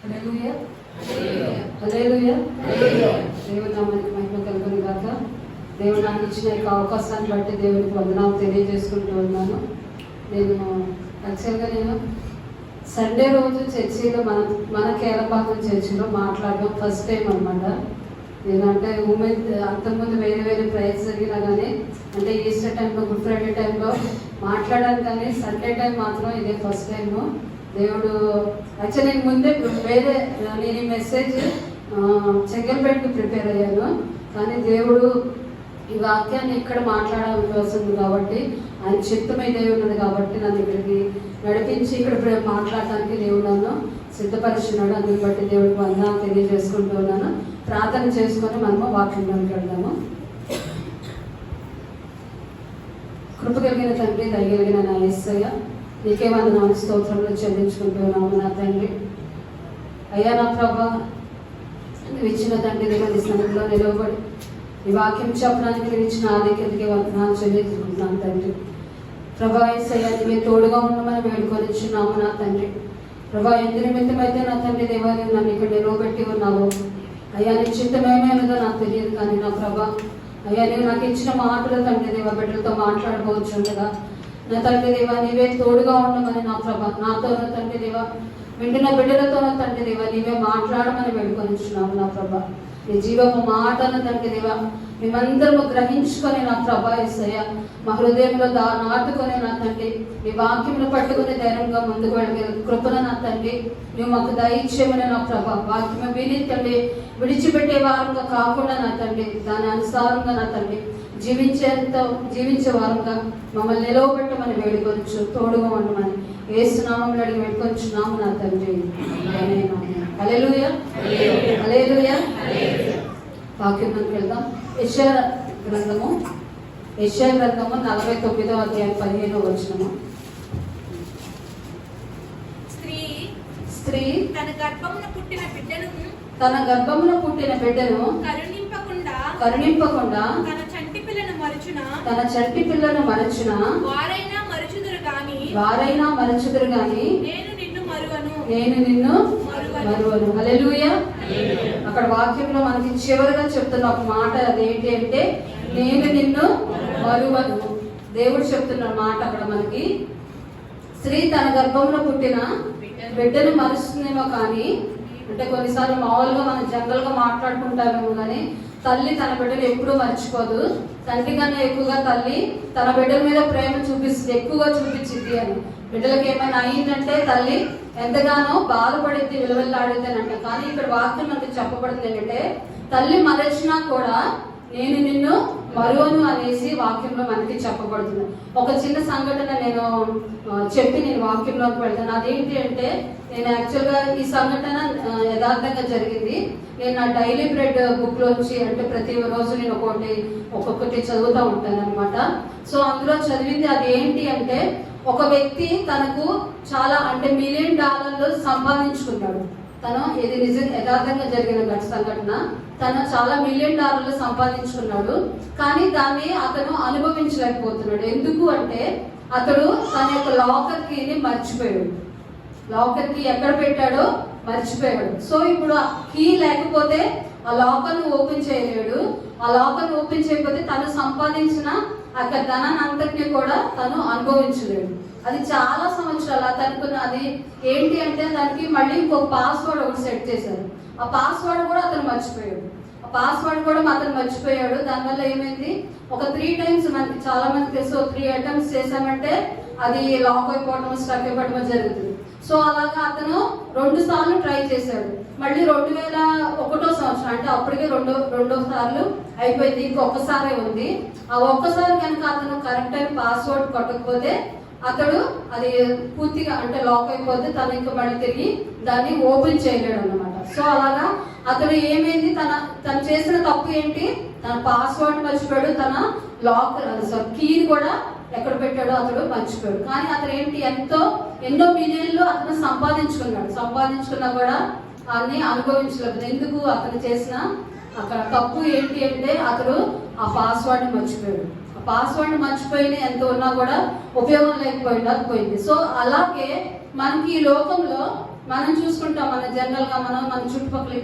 హల్లెలూయా హల్లెలూయా. దేవుని నామానికి మహిమ కలుగును గాక. దేవుడు నాకు ఇచ్చిన యొక్క అవకాశాన్ని బట్టి దేవునికి వందనాలు తెలియజేసుకుంటూ ఉన్నాను. నేను సండే రోజు చర్చిలో మన కేరళపాలెం చర్చిలో మాట్లాడడం ఫస్ట్ టైం అనమాట. నేనంటే ఉమెన్ అంతకుముందు వేరే ప్రైజ్ జరిగినా కానీ అంటే ఈస్టర్ టైంలో, గుడ్ ఫ్రైడే టైంలో మాట్లాడాను, కానీ సండే టైం మాత్రం ఇదే ఫస్ట్ టైము. దేవుడు యాక్చువల్లీ నేను ముందే నేను ఈ మెసేజ్ చెంగల్పేటకి ప్రిపేర్ అయ్యాను, కానీ దేవుడు ఈ వాక్యాన్ని ఇక్కడ మాట్లాడాల్సి వస్తుంది కాబట్టి ఆయన చిత్తమై దేవుడు ఉన్నది కాబట్టి నన్ను ఇక్కడికి నడిపించి ఇక్కడ మాట్లాడటానికి దేవుడు నన్ను సిద్ధపరిచినాడు. అందుని బట్టి దేవుడికి వందనాలు తెలియజేసుకుంటూ ఉన్నాను. ప్రార్థన చేసుకొని మనము వాక్యంలోకి వెళ్దాము. కృప కలిగిన తండ్రి, దయగలిగిన నా యేసయ్య, నీకే వందనాలు స్తోత్రంలో చెల్లించుకుంటున్నాము నా తండ్రి. అయ్యా నా ప్రభా, నువ్వు ఇచ్చిన తండ్రి దేవుని సన్నిధిలో నిలవబడి ఈ వాక్యం చెప్పడానికి నువ్వు ఇచ్చిన ఆధిక్యతకి వందనాలు చెల్లించుకుంటున్నాను తండ్రి. ప్రభా యేసయ్య, నీవే తోడుగా ఉండమని వేడుకొని ఇచ్చున్నాము నా తండ్రి. ప్రభా, ఎందు నిమిత్తమైతే నా తండ్రి దేవాలయం నన్ను ఇక్కడ నిలవబెట్టి ఉన్నావు అయ్యా, నీ చిత్తమేమైనదో నాకు తెలియదు, కానీ నా ప్రభా అయ్యా నీవు నాకు ఇచ్చిన మాటలు తండ్రి దేవా బిడ్డలతో మాట్లాడుకోవచ్చు ఉండగా నా తండ్రి దేవా నీవే తోడుగా ఉండమని నా ప్రభా, నాతో తండ్రి దేవా వింటున్న బిడ్డలతో తండ్రి దేవా నీవే మాట్లాడమని వేడుకొని ఇచ్చున్నాము నా ప్రభా. నీ జీవపు మాటను తండ్రి దేవా మేమందరము గ్రహించుకొని నా ప్రభా యేసయ్య మా హృదయంలో నాటుకొని నా తండ్రి నీ వాక్యమును పట్టుకుని ధైర్యంగా ముందుకు వెళ్ళగల కృపను నా తండ్రి నువ్వు మాకు దయచేయమని నా ప్రభా. వాక్యము విని తండ్రి విడిచిపెట్టే వారంగా కాకుండా నా తండ్రి దాని అనుసారంగా నా తండ్రి జీవించే వారంగా మమ్మల్ని నిలవబెట్టమని వేడుకొచ్చు, తోడుగా ఉండమని యేసునామములో అడిగి వేడుకొచ్చున్నాము నా తండ్రి. హల్లెలూయా హల్లెలూయా. వాక్యంలోకి వెళ్దాం. యెషయా గ్రంథము 49వ అధ్యాయం 15వ వచనము. స్త్రీ తన గర్భమున పుట్టిన బిడ్డను కరుణింపకుండా తన చంటి పిల్లను మరచున వారైనా మరచుదురు గాని నేను నిన్ను మరువను. హల్లెలూయా. అక్కడ వాక్యంలో మనకి చివరిగా చెప్తున్న ఒక మాట అదేంటి అంటే నేను నిన్ను మరువను. దేవుడు చెప్తున్న మాట అక్కడ మనకి, స్త్రీ తన గర్భంలో పుట్టిన బిడ్డను మరుస్తుందేమో, కానీ అంటే కొన్నిసార్లు మామూలుగా మనం జనరల్ గా మాట్లాడుకుంటామేమో, కానీ తల్లి తన బిడ్డను ఎప్పుడూ మర్చిపోదు. తండ్రి కన్నా ఎక్కువగా తల్లి తన బిడ్డల మీద ప్రేమ చూపిస్తుంది, ఎక్కువగా చూపించింది అని. బిడ్డలకు ఏమైనా అయిందంటే తల్లి ఎంతగానో బాధపడిద్ది, విలువలాడిద్దేనంట. కానీ ఇక్కడ వాక్యం మనకి చెప్పబడింది ఏంటంటే తల్లి మరచినా కూడా నేను నిన్ను మరువను అనేసి వాక్యంలో మనకి చెప్పబడుతుంది. ఒక చిన్న సంఘటన నేను వాక్యంలోకి వెళ్తాను. అదేంటి అంటే నేను యాక్చువల్గా ఈ సంఘటన యథార్థంగా జరిగింది. నేను నా డైలీ బ్రెడ్ బుక్ లోంచి అంటే ప్రతి రోజు నేను ఒక్కొక్కటి చదువుతూ ఉంటాను అనమాట. సో అందులో చదివింది అది ఏంటి అంటే ఒక వ్యక్తి తనకు చాలా అంటే $1 మిలియన్ సంపాదించుకున్నాడు. తను ఇది యథార్థంగా జరిగిన సంఘటన. తను చాలా $1 మిలియన్ సంపాదించుకున్నాడు, కానీ దాన్ని అతను అనుభవించలేకపోతున్నాడు. ఎందుకు అంటే అతడు తన యొక్క లాకర్ కీని మర్చిపోయాడు. లాకర్ కీ ఎక్కడ పెట్టాడో మర్చిపోయాడు. సో ఇప్పుడు ఆ కీ లేకపోతే ఆ లాకర్ను ఓపెన్ చేయలేడు. ఆ లాకర్ను ఓపెన్ చేయకపోతే తను సంపాదించిన అక్కడ ధనాన్ని అంతటినీ కూడా తను అనుభవించలేడు. అది చాలా సంవత్సరాలు తనకు అది ఏంటి అంటే దానికి మళ్ళీ ఇంకొక పాస్వర్డ్ ఒకటి సెట్ చేశారు. ఆ పాస్వర్డ్ కూడా అతను మర్చిపోయాడు. దానివల్ల ఏమైంది, ఒక 3 times మనకి చాలా మంది తెలుసు, 3 attempts చేశామంటే అది లాక్ అయిపోవడం, స్ట్రక్ అయిపోవడం జరుగుతుంది. సో అలాగా అతను 2 సార్లు ట్రై చేశాడు. మళ్ళీ 2001వ సంవత్సరం అంటే అప్పటికే రెండో సార్లు అయిపోయింది, ఇంకొకసారి ఉంది. ఆ ఒక్కసారి కనుక అతను కరెక్ట్ అయిన పాస్వర్డ్ కొట్టకపోతే అతడు అది పూర్తిగా అంటే లాక్ అయిపోతే తను ఇంకా మళ్ళీ తిరిగి దాన్ని ఓపెన్ చేయలేడు అన్నమాట. సో అలాగా అతడు ఏమైంది, తను చేసిన తప్పు ఏంటి, తన పాస్వర్డ్ మర్చిపోయాడు, తన కీని కూడా ఎక్కడ పెట్టాడో అతడు మర్చిపోయాడు. కానీ అతను ఏంటి ఎన్నో మిలియన్లు అతను సంపాదించుకున్నా కూడా అన్ని అనుభవించలేదు. ఎందుకు, అతను చేసిన అక్కడ తప్పు ఏంటి అంటే అతడు ఆ పాస్వర్డ్ మర్చిపోయాడు. ఆ పాస్వర్డ్ మర్చిపోయిన ఎంత ఉన్నా కూడా ఉపయోగం లేకపోయింది. సో అలాగే మనకి ఈ లోకంలో మనం చూసుకుంటాం, మన జనరల్ గా మన చుట్టుపక్కల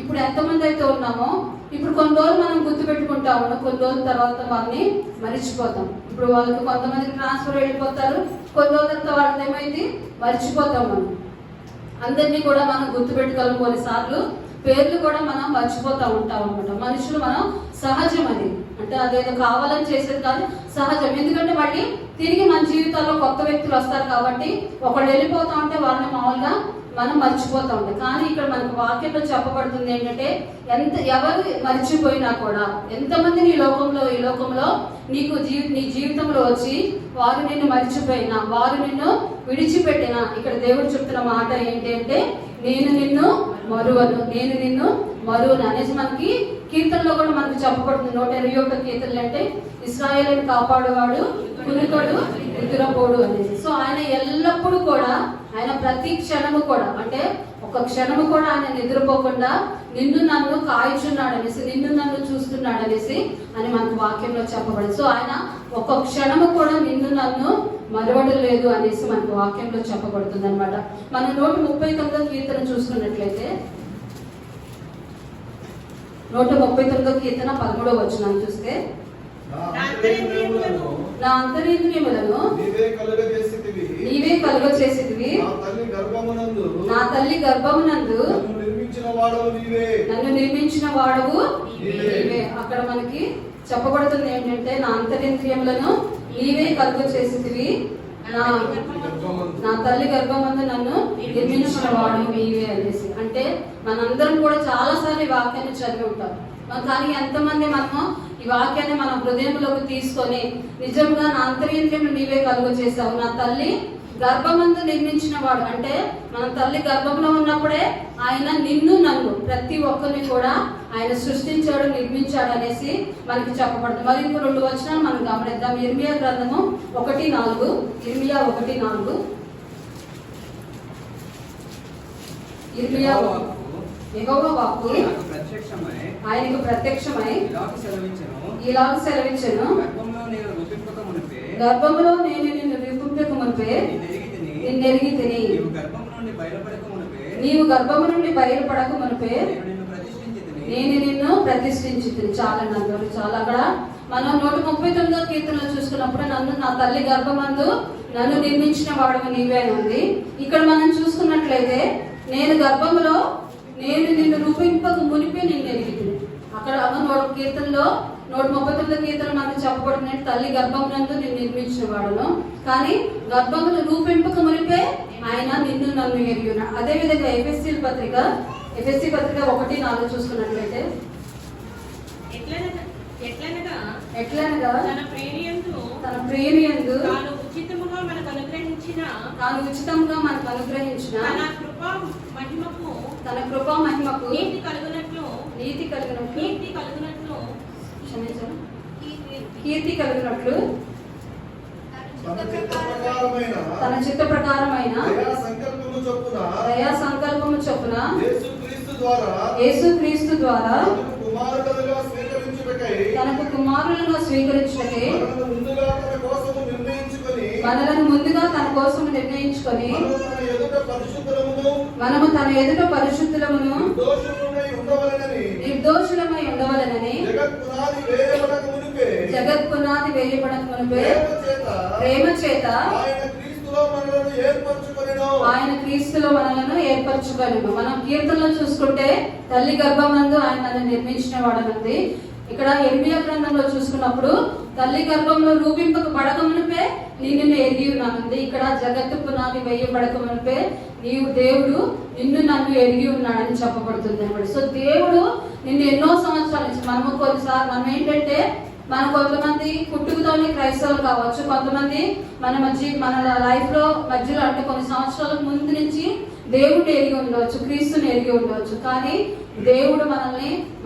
ఇప్పుడు ఎంతమంది అయితే ఉన్నామో ఇప్పుడు కొన్ని రోజులు మనం గుర్తు పెట్టుకుంటాము, కొన్ని రోజుల తర్వాత వాళ్ళని మర్చిపోతాం. ఇప్పుడు వాళ్ళకి కొంతమందికి ట్రాన్స్ఫర్ వెళ్ళిపోతారు, కొన్ని రోజుల తర్వాత వాళ్ళది ఏమైంది మర్చిపోతాం. మనం అందరినీ కూడా మనం గుర్తు పెట్టుకోవాలి, కొన్నిసార్లు పేర్లు కూడా మనం మర్చిపోతూ ఉంటాం అనమాట. మనుషులు మనం సహజం, అది అంటే అదేదో కావాలని చేసేది కాదు, సహజం. ఎందుకంటే మళ్ళీ తిరిగి మన జీవితాల్లో కొత్త వ్యక్తులు వస్తారు కాబట్టి ఒకళ్ళు వెళ్ళిపోతా ఉంటే వాళ్ళని మామూలుగా మనం మర్చిపోతూ ఉంటాం. కానీ ఇక్కడ మనకు వాక్యంలో చెప్పబడుతుంది ఏంటంటే ఎవరు మర్చిపోయినా కూడా, ఎంతమంది ఈ లోకంలో నీ జీవితంలో వచ్చి వారు నిన్ను మర్చిపోయినా, వారు నిన్ను విడిచిపెట్టినా, ఇక్కడ దేవుడు చెప్తున్న మాట ఏంటి అంటే నేను నిన్ను మరువను అనేసి మనకి కీర్తనలో కూడా మనకు చెప్పబడుతుంది. 121 కీర్తనలు అంటే ఇశ్రాయేలుని కాపాడువాడు కునుకడు నిద్రపోడు అనేసి. సో ఆయన ఎల్లప్పుడూ కూడా, ఆయన ప్రతి క్షణము కూడా, అంటే ఒక క్షణము కూడా ఆయన నిద్రపోకుండా నిన్ను నన్ను కాయుచున్నాడు అనేసి, నిన్ను నన్ను చూస్తున్నాడు అనేసి అని మనకు వాక్యంలో చెప్పబడింది. సో ఆయన ఒక క్షణము కూడా నిన్ను నన్ను మరవడం లేదు అనేసి మనకు వాక్యంలో చెప్పబడుతుంది అనమాట. మనం 139 కీర్తన చూసుకున్నట్లయితే 139 కీర్తన 13వ వచనం చూస్తే, నా అంతరింద్రియములను నీవే కలుగచేసితివి, నా తల్లి గర్భమునందు నన్ను నిర్మించిన వాడవు నీవే. అక్కడ మనకి చెప్పబడుతుంది ఏంటంటే నా అంతరింద్రియములను నీవే కలుగచేసితివి, నా తల్లి గర్భమందు నన్ను నిర్మించిన వాడు నీవే అనేసి. అంటే మనందరం కూడా చాలా సార్లు ఈ వాక్యాన్ని చదివి ఉంటాం, కానీ ఎంతమంది మనము ఈ వాక్యాన్ని మన హృదయంలోకి తీసుకొని నిజంగా నా అంతరింద్రియం నీవే కలుగ చేసావు, నా తల్లి గర్భమందు నిర్మించిన వాడు, అంటే మన తల్లి గర్భంలో ఉన్నప్పుడే ఆయన నిన్ను నన్ను ప్రతి ఒక్కరిని కూడా ఆయన సృష్టించాడు, నిర్మించాడు అనేసి మనకి చెప్పబడుతుంది. మరి ఇంకో 2 వచనాలు మనం గమనిద్దాం. ఇర్మియా గ్రంథము 1:4, ఇర్మియా 1:4. యెహోవా వాక్కు ఆయనకు ప్రత్యక్షమై ఇలాగ సెలవించెను, గర్భములో నేను నిన్ను రూపింపక మునుపే నిన్నెరిగితిని, నీవు గర్భము నుండి బయలుపడక మునుపే నేను నిన్ను ప్రతిష్ఠించితిని. చాలా నందులు చాలా. అక్కడ మనం 139 కీర్తనలో చూసుకున్నప్పుడు నా తల్లి గర్భమందు నన్ను నిర్మించిన వాడు నీవే అని ఉంది. ఇక్కడ మనం చూసుకున్నట్లయితే నేను గర్భములో నేను నిన్ను రూపింపక మునిపే నిన్ను ఎరిగితిని. అక్కడ కీర్తనలో 139 కీర్తన మనకు చెప్పబడుతుంది తల్లి గర్భమునందు నిన్ను నిర్మించిన వాడును, కానీ గర్భమును రూపింపక మునిపే ఆయన నిన్ను నన్ను ఎరిగి ఉన్నాడు. అదే విధంగా ఎఫెసీ పత్రిక 1:4 చూసుకున్నట్లయితే, ఎట్లనగా తన ప్రేమియందు తాను ఉచితముగా మనకు అనుగ్రహించిన తన కృపా మహిమకు నీతి కలుగునట్లు కీర్తి కలుగునట్లు తన చిత్త ప్రకారమైన దయా సంకల్పము చొప్పున యేసుక్రీస్తు ద్వారా తనకు కుమారులుగా స్వీకరించుటకై మనలను ముందుగా తన కోసం నిర్ణయించుకొని మనము తన ఎదుట పరిశుద్ధులమును నిర్దోషులమై ఉండవలెనని జగత్ పునాది వేయబడక మునుపే ప్రేమ చేత ఆయన క్రీస్తులో మనలను ఏర్పరచుకొనెను. మనం కీర్తనలో చూసుకుంటే తల్లి గర్భమందు ఆయన నన్ను నిర్మించిన వాడనుంది. ఇక్కడ ఇర్మియా గ్రంథంలో చూసుకున్నప్పుడు తల్లి గర్భంలో రూపింపక పడక మునిపే నిన్ను ఎరిగి ఉన్నానుంది. ఇక్కడ జగత్తు పునాది వేయబడక మునిపే దేవుడు నిన్ను నన్ను ఎరిగి ఉన్నాడని చెప్పబడుతుంది అనమాట. సో దేవుడు నిన్ను ఎన్నో సంవత్సరాల నుంచి మనం ఏంటంటే మన కొంతమంది పుట్టుకతోనే క్రైస్తవులు కావచ్చు, కొంతమంది మన లైఫ్ లో మధ్యలో అంటే కొన్ని సంవత్సరాల ముందు నుంచి దేవుడిని ఎరిగి ఉండవచ్చు, క్రీస్తుని ఎరిగి ఉండవచ్చు. కానీ దేవుడు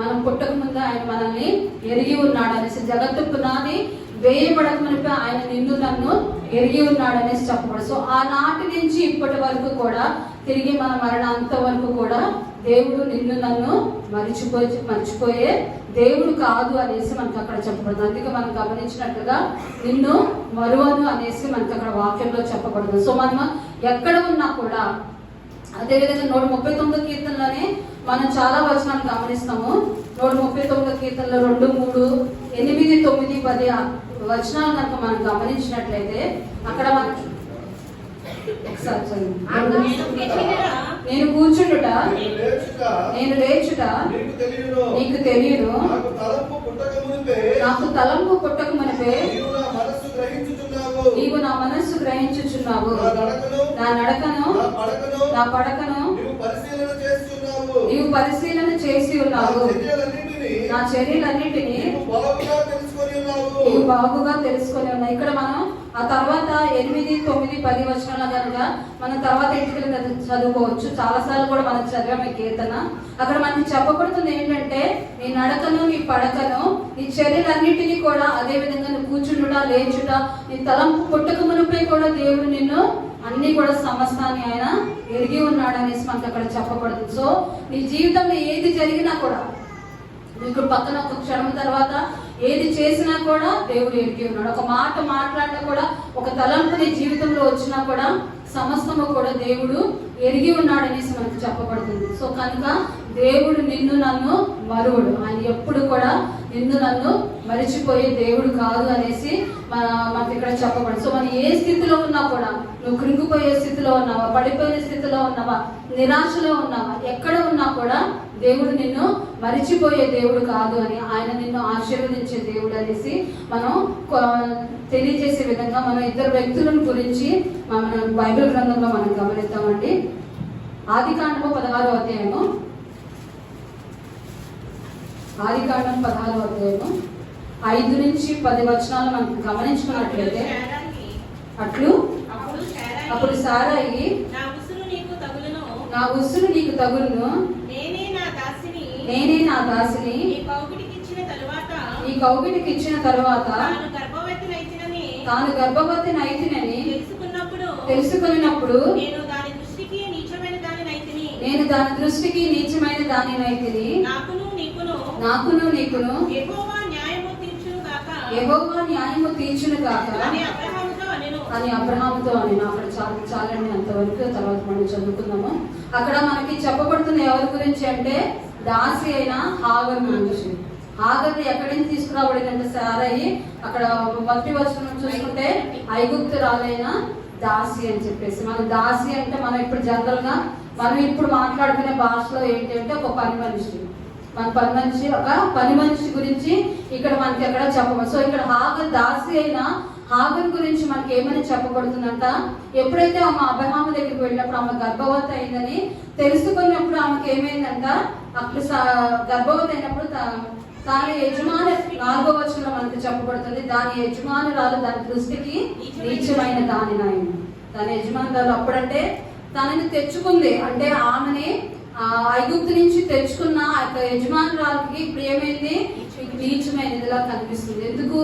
మనం పుట్టక ముందు ఆయన మనల్ని ఎరిగి ఉన్నాడు అనేసి, జగత్తు పునాది వేయబడక మునిపే ఆయన నిన్ను నన్ను ఎరిగి ఉన్నాడు అనేసి చెప్పబడు. సో ఆనాటి నుంచి ఇప్పటి వరకు కూడా తిరిగి మన మరణాంత వరకు కూడా దేవుడు నిన్ను నన్ను మర్చిపోయే దేవుడు కాదు అనేసి మనకు అక్కడ చెప్పబడుతుంది. అందుకే మనం గమనించినట్లుగా నిన్ను మరువను అనేసి మనకు అక్కడ వాక్యంలో చెప్పబడుతుంది. సో మనం ఎక్కడ ఉన్నా కూడా అదేవిధంగా 139 కీర్తనలోనే మనం చాలా వచనాలు గమనిస్తాము. 139 కీర్తనలో 2, 3, 8, 9, 10 వచనాలు కనుక మనం గమనించినట్లయితే అక్కడ మనకి నేను కూర్చుండుట, నేను లేచుట నీకు తెలియను, నాకు తలంపు పుట్టక మునిపే నీవు నా మనస్సు గ్రహించుచున్నావు, నా నడకను నా పడకను నీవు పరిశీలన చేసి ఉన్నావు, నా చర్యలన్నిటినీ నీవు బాగుగా తెలుసుకొని ఉన్నావు. ఇక్కడ మనం ఆ తర్వాత 8, 9, 10 వచనాలు కనుక మనం తర్వాత ఇంటికి చదువుకోవచ్చు. చాలాసార్లు కూడా మనం చదివాము కీర్తన. అక్కడ మనకి చెప్పబడుతుంది ఏంటంటే నీ నడకను నీ పడకను నీ చర్యలన్నిటినీ కూడా, అదే విధంగా నువ్వు కూర్చుండుట లేచుట నీ తలంపు పుట్టక మునిపై కూడా దేవుడు నిన్ను అన్ని కూడా సమస్తాన్ని ఆయన ఎరిగి ఉన్నాడు అనేసి మనకు అక్కడ చెప్పబడుతుంది. సో నీ జీవితంలో ఏది జరిగినా కూడా, మీకు పక్కన ఒక క్షణం తర్వాత ఏది చేసినా కూడా దేవుడు ఎరిగి ఉన్నాడు. ఒక మాట మాట్లాడినా కూడా, ఒక తలంపు నీ జీవితంలో వచ్చినా కూడా సమస్తము కూడా దేవుడు ఎరిగి ఉన్నాడు అనేసి మనకు చెప్పబడుతుంది. సో కనుక దేవుడు నిన్ను నన్ను మరువడు. ఆయన ఎప్పుడు కూడా నిన్ను నన్ను మరిచిపోయే దేవుడు కాదు అనేసి మనకి ఇక్కడ చెప్పబడు. సో మనం ఏ స్థితిలో ఉన్నా కూడా, నువ్వు కృంగిపోయే స్థితిలో ఉన్నావా, పడిపోయే స్థితిలో ఉన్నావా, నిరాశలో ఉన్నావా, ఎక్కడ ఉన్నా కూడా దేవుడు నిన్ను మరిచిపోయే దేవుడు కాదు అని, ఆయన నిన్ను ఆశీర్వదించే దేవుడు అనేసి మనం తెలియజేసే విధంగా మనం ఇద్దరు వ్యక్తులను గురించి మన బైబిల్ గ్రంథంలో మనం గమనిద్దామండి. ఆదికాండము 16వ అధ్యాయము, ఆదికాండం 16వ అధ్యాయము 5 నుంచి 10 వచనాలు మనం గమనించుకున్నట్లయితే, అప్పుడు సారాయి నా ఉసురు నీకు తగులును, నేనే నా దాసిని ఈ కౌగిటికి ఇచ్చిన తరువాత తాను గర్భవతినైతినని తెలుసుకున్నప్పుడు నేను దాని దృష్టికి నీచమైన దానినైతిని, నాకును నీకును యెహోవా న్యాయము తీర్చును గాక అని అబ్రహాముతో అని. అక్కడ చాలండి అంతవరకు, తర్వాత మనం చదువుకుందాము. అక్కడ మనకి చెప్పబడుతున్న ఎవరి గురించి అంటే దాసి అయిన హాగర్ గురించి. హాగర్ని ఎక్కడి నుంచి తీసుకురాబడిందంటే సారయి, అక్కడ మొదటి వచనం చూసుకుంటే ఐగుప్తురాలైన దాసి అని చెప్పేసి. మన దాసి అంటే మనం ఇప్పుడు జనరల్ గా మనం ఇప్పుడు మాట్లాడుకునే భాషలో ఏంటి అంటే ఒక పని మనిషి, మన పని మనిషి గురించి ఇక్కడ మనకి ఎక్కడ చెప్పబడు. సో ఇక్కడ హాగర్ దాసి అయిన హాగర్ గురించి మనకి ఏమని చెప్పబడుతుందంట, ఎప్పుడైతే ఆమె అబ్రహాము దగ్గరికి వెళ్ళినప్పుడు ఆమె గర్భవతి అయిందని తెలుసుకున్నప్పుడు ఆమెకి ఏమైందంట, అప్పుడు గర్భవతి అయినప్పుడు దాని యజమాని 4వ వచనంలో మనకి చెప్పబడుతుంది, దాని యజమానురాలు దాని దృష్టికి నీచమైన దానినైంది. దాని యజమానురాలు అప్పుడంటే తనని తెచ్చుకుంది, అంటే ఆమెని ఐగుప్తు నుంచి తెచ్చుకున్న యజమానురాలకి ఇప్పుడు ఏమైంది, నీచమైనదిలా కనిపిస్తుంది. ఎందుకు,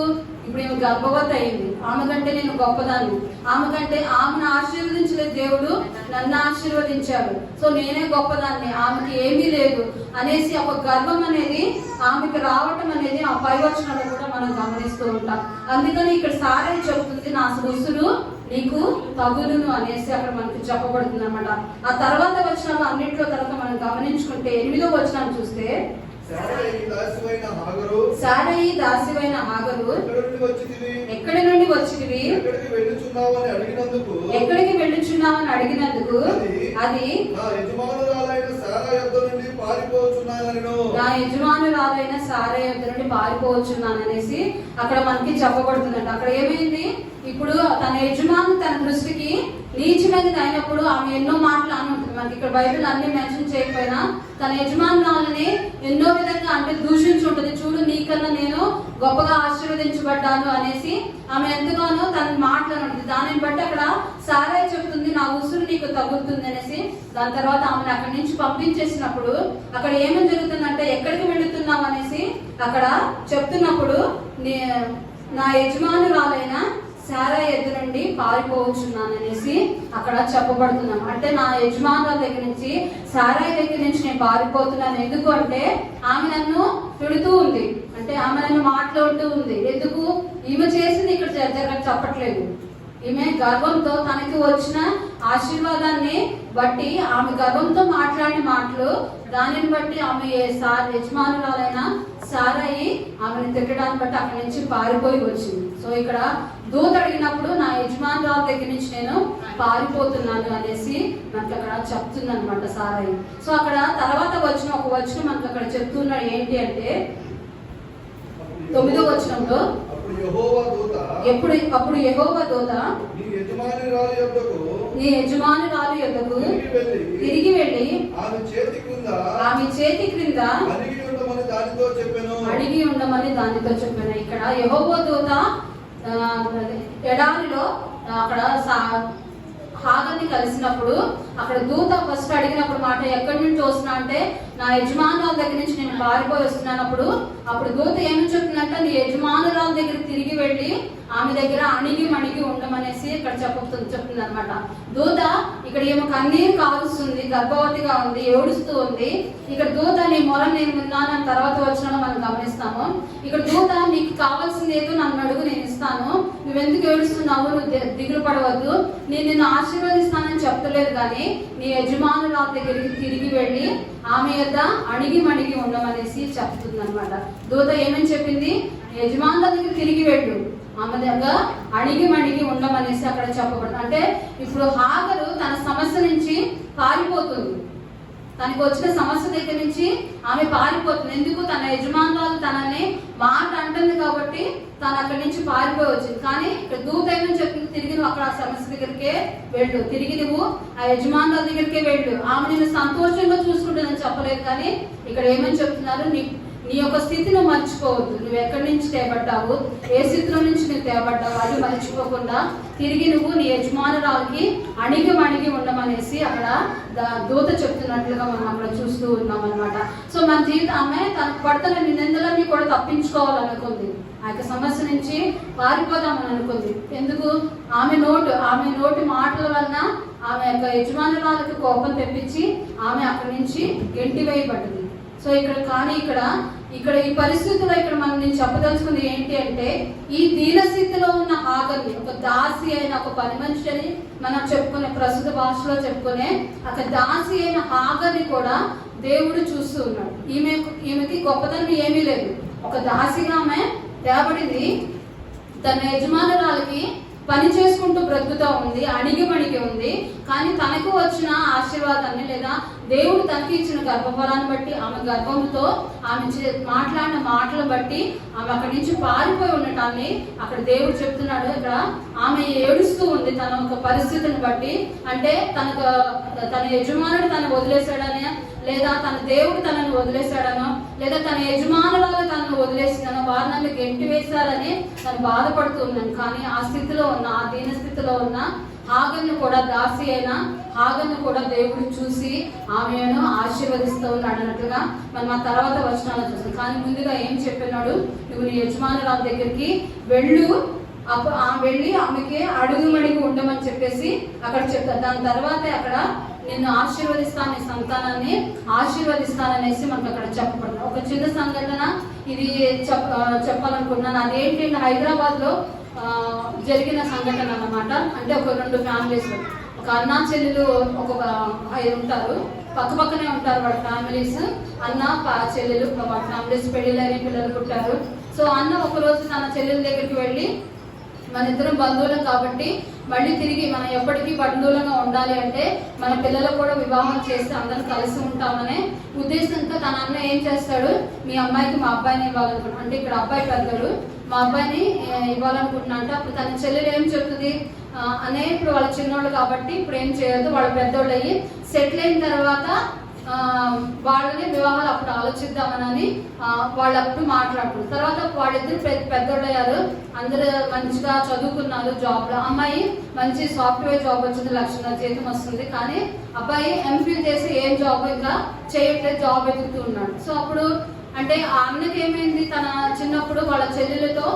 ఇప్పుడు ఏమి గర్భవతి అయింది, ఆమె కంటే నేను గొప్పదాన్ని, ఆమెను ఆశీర్వదించలేదు దేవుడు, నన్ను ఆశీర్వదించాడు, సో నేనే గొప్పదాన్ని, ఆమెకి ఏమీ లేదు అనేసి ఒక గర్వం అనేది ఆమెకి రావటం అనేది ఆ పైవచనంలో కూడా మనం గమనిస్తూ ఉంటాం. అందుకని ఇక్కడ సారయి చెప్తుంది, నా ఉసురు నీకు తగులును అనేసి అక్కడ మనకి చెప్పబడుతుంది అనమాట. ఆ తర్వాత వచనాలు అన్నింటిలో తర్వాత మనం గమనించుకుంటే 8వ వచనాన్ని చూస్తే, సారయి దాసివైన హాగరు ఎక్కడి నుండి వచ్చితివి, ఎక్కడికి వెళ్ళుచున్నావని అడిగినందుకు అది నా యజమానురాలైన సారా యొద్ద నుండి పారిపోవచ్చున్నాననేసి అక్కడ మనకి చెప్పబడుతుందంట. అక్కడ ఏమైంది, ఇప్పుడు తన యజమాను తన దృష్టికి నీచమైనది అయినప్పుడు ఆమె ఎన్నో మాటలు అని ఉంటుంది. మనకి ఇక్కడ బైబిల్ అన్ని మెన్షన్ చేయకపోయినా తన యజమానురాలని ఎన్నో విధంగా అంటే దూషించి ఉంటుంది. చూడు, నీకన్నా నేను గొప్పగా ఆశీర్వదించబడ్డాను అనేసి ఆమె ఎంతగానో తన మాటలు ఉంటుంది. దానిని బట్టి అక్కడ సారయి చెప్తుంది, నా ఉసురు నీకు తగ్గుతుంది అనేసి. దాని తర్వాత ఆమెను అక్కడి నుంచి పంపించేసినప్పుడు అక్కడ ఏమని జరుగుతుందంటే, ఎక్కడికి వెళుతున్నావు అనేసి అక్కడ చెప్తున్నప్పుడు నా యజమానురాలైన సారయి ఎదురు నుండి పారిపోవచ్చున్నాను అనేసి అక్కడ చెప్పబడుతున్నాం. అంటే నా యజమానుల దగ్గర నుంచి, సారయి దగ్గర నుంచి నేను పారిపోతున్నాను. ఎందుకు అంటే ఆమె నన్ను తిడుతూ ఉంది, అంటే ఆమె నన్ను మాట్లాడుతూ ఉంది. ఎందుకు, ఈమె చేసింది ఇక్కడ చెప్పట్లేదు, ఈమె గర్వంతో తనకి వచ్చిన ఆశీర్వాదాన్ని బట్టి, ఆమె గర్వంతో మాట్లాడిన మాటలు, దానిని బట్టి ఆమె యజమానురాలైన సారయి ఆమెను తిట్టడాన్ని బట్టి అక్కడి నుంచి పారిపోయి వచ్చింది. సో ఇక్కడ దూత అడిగినప్పుడు నా యజమానురాల దగ్గర నుంచి నేను పారిపోతున్నాను అనేసి మనకి అక్కడ చెప్తుంది అనమాట సారయి. సో అక్కడ తర్వాత వచ్చిన ఒక వచనం మనకి అక్కడ చెప్తున్నాడు ఏంటి అంటే 9వ వచనంలో, అప్పుడు యెహోవా దూత నీ యజమానురాలు యొద్దకు తిరిగి వెళ్ళి ఆమె చేతి క్రింద అడిగి ఉండమని దానితో చెప్పాను. ఇక్కడ యెహోవా దూత ఎడారిలో అక్కడ హాగర్ని కలిసినప్పుడు అక్కడ దూత ఫస్ట్ అడిగినప్పుడు మాట ఎక్కడి నుంచి వస్తున్నా అంటే నా యజమానురాల దగ్గర నుంచి నేను పారిపోయి వస్తున్నానప్పుడు అప్పుడు దూత ఏమని చెప్తుందంటే నీ యజమానురాల దగ్గర తిరిగి వెళ్ళి ఆమె దగ్గర అణిగి మణిగి ఉండమనేసి ఇక్కడ చెప్తుంది అనమాట. దూత ఇక్కడ ఏమో కన్నీరు కాలుస్తుంది, గర్భవతిగా ఉంది, ఏడుస్తూ ఉంది. ఇక్కడ దూత నీ మొర నేను విన్నానని తర్వాత వచ్చిన మనం గమనిస్తాము. ఇక్కడ దూత నీకు కావాల్సింది ఏదో నన్ను అడుగు, నేను ఇస్తాను, నువ్వెందుకు ఏడుస్తున్నావు, నువ్వు దిగులు పడవద్దు, నేను నిన్ను ఆశీర్వదిస్తానని చెప్తలేదు, కానీ నీ యజమానురాల దగ్గరికి తిరిగి వెళ్ళి ఆమె యొద్ద అణిగి మణిగి ఉండమనేసి చెప్తుంది అనమాట. దూత ఏమని చెప్పింది, యజమానుల దగ్గర తిరిగి వెళ్ళు, ఆమె దగ్గర అణిగి మణిగి ఉండమనేసి అక్కడ చెప్పబడింది. అంటే ఇప్పుడు హాగరు తన సమస్య నుంచి పారిపోతుంది, తనకు వచ్చిన సమస్య దగ్గర నుంచి ఆమె పారిపోతుంది. ఎందుకు, తన యజమానురాలు తనని మాట అంటుంది కాబట్టి తను అక్కడి నుంచి పారిపోయి వచ్చింది. కానీ ఇక్కడ దూత ఏమని చెప్పింది, తిరిగి నువ్వు అక్కడ ఆ సమస్య దగ్గరికే వెళ్ళు, తిరిగి నువ్వు ఆ యజమానురాల దగ్గరికే వెళ్ళు, ఆమె నేను సంతోషంగా చూసుకుంటానని చెప్పలేదు. కానీ ఇక్కడ ఏమని చెప్తున్నారు, నీ యొక్క స్థితిని మర్చిపోవద్దు, నువ్వు ఎక్కడి నుంచి తేబడ్డావు, ఏ స్థితిలో నుంచి నువ్వు తేబడ్డావు అది మర్చిపోకుండా తిరిగి నువ్వు నీ యజమానురాలకి అణిగి మణిగి ఉండమనేసి అక్కడ దూత చెప్తున్నట్లుగా మనం అక్కడ చూస్తూ ఉన్నాం అనమాట. సో మన జీవితం ఆమె తనకు పడుతున్న నిందలన్నీ కూడా తప్పించుకోవాలనుకుంది, ఆ యొక్క సమస్య నుంచి పారిపోదామని అనుకుంది. ఎందుకు, ఆమె నోటి మాటల వలన ఆమె యొక్క యజమానురాలకు కోపం తెప్పించి ఆమె అక్కడి నుంచి గెంటి వేయబడ్డది. సో ఇక్కడ ఈ పరిస్థితుల్లో ఇక్కడ మనం నేను చెప్పదలుచుకుంది ఏంటి అంటే, ఈ దీనస్థితిలో ఉన్న హాగర్ని, ఒక దాసి అయిన ఒక పని మనిషి అని మనం చెప్పుకునే ప్రస్తుత భాషలో చెప్పుకునే ఒక దాసి అయిన హాగర్ని కూడా దేవుడు చూస్తూ ఉన్నాడు. ఈమెకి గొప్పతనం ఏమీ లేదు, ఒక దాసిగా ఆమె తేబడింది, తన యజమానురాలకి పని చేసుకుంటూ బ్రతుకుతూ ఉంది, అణిగి మణిగి ఉంది. కానీ తనకు వచ్చిన ఆశీర్వాదాన్ని లేదా దేవుడు తనకి ఇచ్చిన గర్భఫలాన్ని బట్టి, ఆమె గర్భంతో ఆమె మాట్లాడిన మాటలు బట్టి ఆమె అక్కడి నుంచి పారిపోయి ఉండటాన్ని అక్కడ దేవుడు చెప్తున్నాడు. ఇక్కడ ఆమె ఏడుస్తూ ఉంది తన ఒక పరిస్థితిని బట్టి. అంటే తన యజమానుడు తను వదిలేశాడని, లేదా తన దేవుడు తనను వదిలేశాడనో, లేదా తన యజమానురాలు తనను వదిలేసిందనో, వారు నన్ను గెంటి వేశారని తను బాధపడుతూ ఉన్నాను. కానీ ఆ స్థితిలో ఉన్న, ఆ దీన స్థితిలో ఉన్న హాగర్ను కూడా, దాసి అయిన హాగర్ను కూడా దేవుడు చూసి ఆమెను ఆశీర్వదిస్తూ ఉన్నాడు అన్నట్లుగా మనం ఆ తర్వాత వచనాలు చూస్తాం. కానీ ముందుగా ఏం చెప్పినాడు, నువ్వు నీ యజమానురాల దగ్గరికి వెళ్ళి ఆమెకి అడుగుమడిగి ఉండమని చెప్పేసి అక్కడ చెప్తారు. దాని తర్వాతే అక్కడ నిన్ను ఆశీర్వదిస్తాను, నీ సంతానాన్ని ఆశీర్వదిస్తాననేసి మనకు అక్కడ చెప్పబడింది. ఒక చిన్న సంఘటన ఇది చెప్పాలనుకుంటున్నాను. అదేంటంటే హైదరాబాద్ లో జరిగిన సంఘటన అన్నమాట. అంటే ఒక 2 ఫ్యామిలీస్, ఒక అన్నా చెల్లెలు ఒక ఉంటారు, పక్క పక్కనే ఉంటారు వాళ్ళ ఫ్యామిలీస్, అన్న చెల్లెలు వాళ్ళ ఫ్యామిలీస్, పెళ్లిళ్ళని పిల్లలు పుట్టారు. సో అన్న ఒకరోజు తన చెల్లెల దగ్గరికి వెళ్ళి, మన ఇద్దరం బంధువులం కాబట్టి మళ్ళీ తిరిగి మనం ఎప్పటికీ బంధువులంగా ఉండాలి అంటే మన పిల్లలకు కూడా వివాహం చేస్తే అందరం కలిసి ఉంటామనే ఉద్దేశంతో తన అన్న ఏం చేస్తాడు, మీ అమ్మాయికి మా అబ్బాయిని ఇవ్వాలనుకుంటున్నా, అంటే ఇక్కడ అబ్బాయి పెద్దడు, మా అబ్బాయిని ఇవ్వాలనుకుంటున్నా అంటే అప్పుడు తన చెల్లెలు ఏం చెప్తుంది అనే, ఇప్పుడు వాళ్ళ చిన్నోళ్ళు కాబట్టి ఇప్పుడు ఏం చేయొద్దు, వాళ్ళు పెద్దోళ్ళు అయ్యి సెటిల్ అయిన తర్వాత వాళ్ళని వివాహాలు అప్పుడు ఆలోచిద్దామని వాళ్ళు అప్పుడు మాట్లాడుకున్నారు. తర్వాత వాళ్ళిద్దరు పెద్దోళ్ళు అయ్యారు, అందరూ మంచిగా చదువుకున్నారు, జాబ్లో. అమ్మాయి మంచి సాఫ్ట్వేర్ జాబ్ వచ్చింది, 1 లక్ష జీతం వస్తుంది. కానీ అబ్బాయి ఎంఫిల్ చేసి ఏం జాబ్ ఇంకా చేయట్లేదు, జాబ్ వెతుకుతూ ఉన్నాడు. సో అప్పుడు అంటే ఆ అన్నకి ఏమైంది, తన చిన్నప్పుడు వాళ్ళ చెల్లెలతో